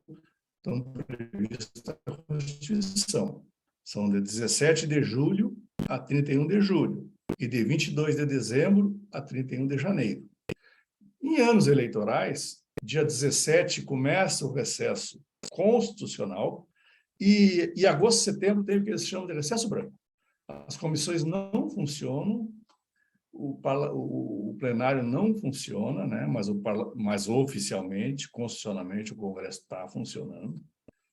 estão previstos na Constituição. São de 17 de julho a 31 de julho e de 22 de dezembro a 31 de janeiro. Em anos eleitorais, dia 17 começa o recesso constitucional e agosto e setembro tem o que eles chamam de recesso branco. As comissões não funcionam, o plenário não funciona, né? Mas oficialmente, constitucionalmente, o Congresso está funcionando.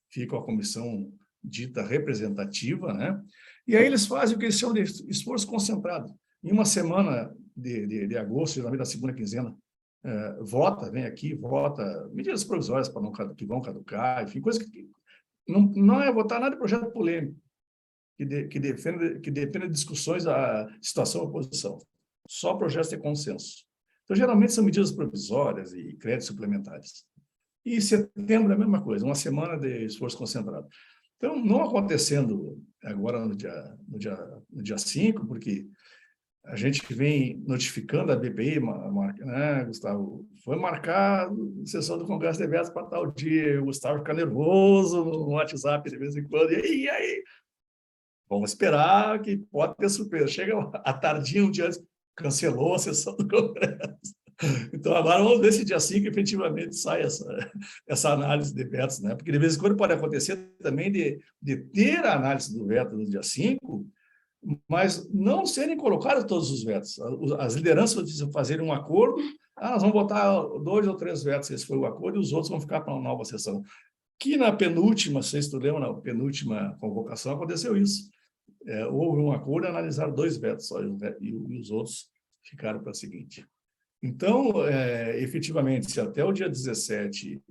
Fica a comissão dita representativa, né? E aí eles fazem o que eles chamam de esforço concentrado. Em uma semana de agosto, geralmente na segunda quinzena, vem aqui, vota medidas provisórias que vão caducar, enfim, coisa que não é votar nada de projeto polêmico, que depende de discussões da situação da oposição. Só projetos de consenso. Então, geralmente, são medidas provisórias e créditos suplementares. E em setembro é a mesma coisa, uma semana de esforço concentrado. Então, não acontecendo agora no dia 5, porque a gente vem notificando a BPI, né, Gustavo? Foi marcar a sessão do Congresso de Vetos para tal dia. O Gustavo fica nervoso no WhatsApp de vez em quando. E aí? Vamos esperar que pode ter surpresa. Chega a tardinha, um dia antes, cancelou a sessão do Congresso. Então, agora vamos ver se dia 5 efetivamente sai essa análise de vetos, né? Porque de vez em quando pode acontecer também de ter a análise do veto no dia 5, mas não serem colocados todos os vetos. As lideranças fazerem um acordo, nós vamos botar 2 ou 3 vetos, esse foi o acordo, e os outros vão ficar para uma nova sessão. Que na penúltima, se vocês lembram, na penúltima convocação aconteceu isso. Houve um acordo e analisaram 2 vetos só, e os outros ficaram para a seguinte. Então, efetivamente, se até o dia 17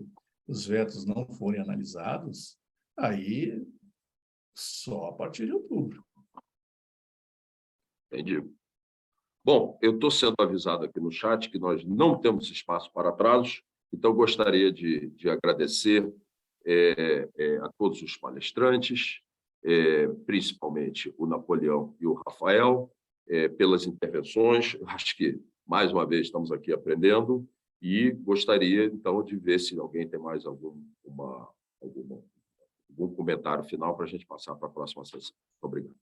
os vetos não forem analisados, aí só a partir de outubro. Entendi. Bom, eu estou sendo avisado aqui no chat que nós não temos espaço para atrasos, então gostaria de agradecer a todos os palestrantes, principalmente o Napoleão e o Rafael, pelas intervenções. Eu acho que, mais uma vez, estamos aqui aprendendo e gostaria, então, de ver se alguém tem mais algum comentário final para a gente passar para a próxima sessão. Muito obrigado.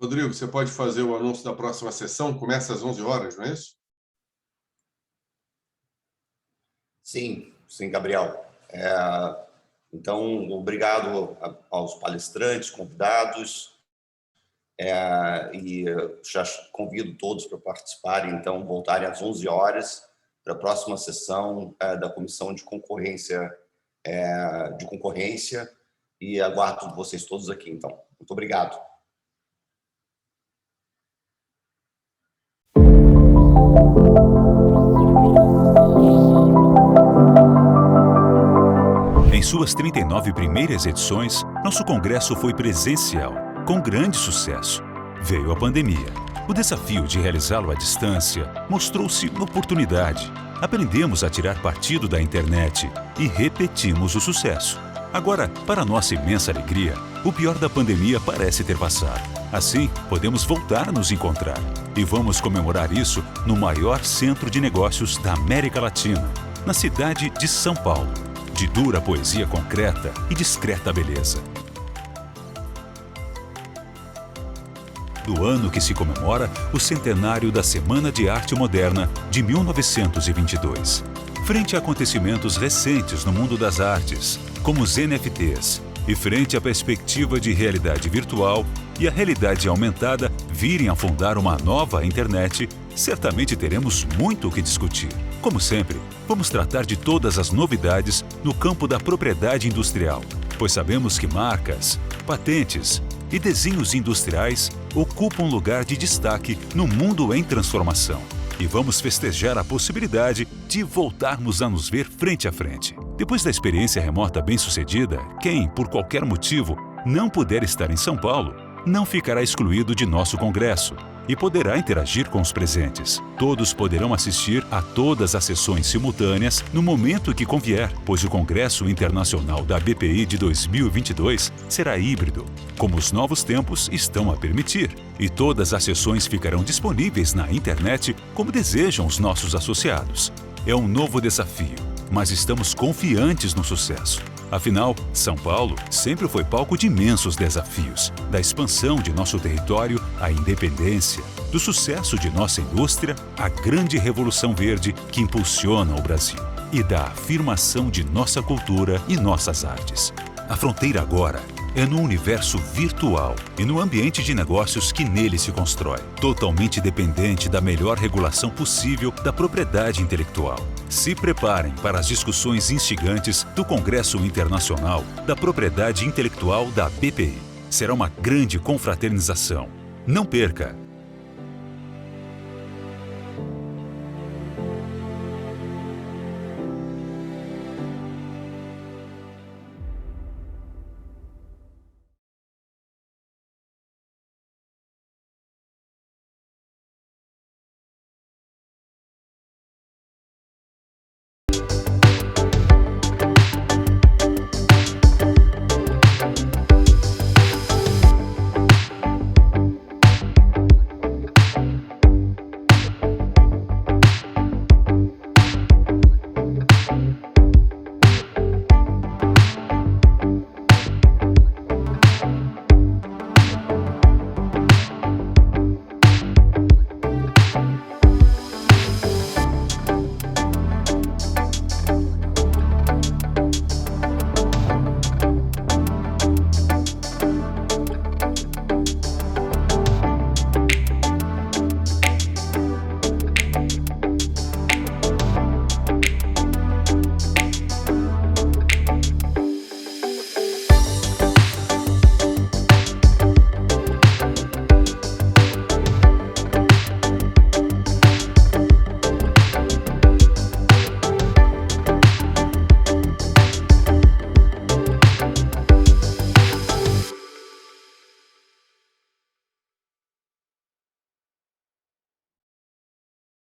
Rodrigo, você pode fazer o anúncio da próxima sessão? Começa às 11 horas, não é isso? Sim, Gabriel. Então, obrigado aos palestrantes, convidados, e já convido todos para participarem, então, voltarem às 11 horas para a próxima sessão da Comissão de Concorrência, e aguardo vocês todos aqui, então. Muito obrigado. Em suas 39 primeiras edições, nosso congresso foi presencial, com grande sucesso. Veio a pandemia. O desafio de realizá-lo à distância mostrou-se uma oportunidade. Aprendemos a tirar partido da internet e repetimos o sucesso. Agora, para nossa imensa alegria, o pior da pandemia parece ter passado. Assim, podemos voltar a nos encontrar. E vamos comemorar isso no maior centro de negócios da América Latina, na cidade de São Paulo. De dura poesia concreta e discreta beleza. Do ano que se comemora o centenário da Semana de Arte Moderna de 1922. Frente a acontecimentos recentes no mundo das artes, como os NFTs, e frente à perspectiva de realidade virtual e a realidade aumentada virem a fundar uma nova internet, certamente teremos muito o que discutir. Como sempre, vamos tratar de todas as novidades no campo da propriedade industrial, pois sabemos que marcas, patentes e desenhos industriais ocupam um lugar de destaque no mundo em transformação. E vamos festejar a possibilidade de voltarmos a nos ver frente a frente. Depois da experiência remota bem-sucedida, quem, por qualquer motivo, não puder estar em São Paulo, não ficará excluído de nosso congresso e poderá interagir com os presentes. Todos poderão assistir a todas as sessões simultâneas no momento que convier, pois o Congresso Internacional da BPI de 2022 será híbrido, como os novos tempos estão a permitir, e todas as sessões ficarão disponíveis na internet como desejam os nossos associados. É um novo desafio, mas estamos confiantes no sucesso. Afinal, São Paulo sempre foi palco de imensos desafios, da expansão de nosso território à independência, do sucesso de nossa indústria à grande revolução verde que impulsiona o Brasil, e da afirmação de nossa cultura e nossas artes. A fronteira agora é no universo virtual e no ambiente de negócios que nele se constrói, totalmente dependente da melhor regulação possível da propriedade intelectual. Se preparem para as discussões instigantes do Congresso Internacional da Propriedade Intelectual da BPI. Será uma grande confraternização. Não perca!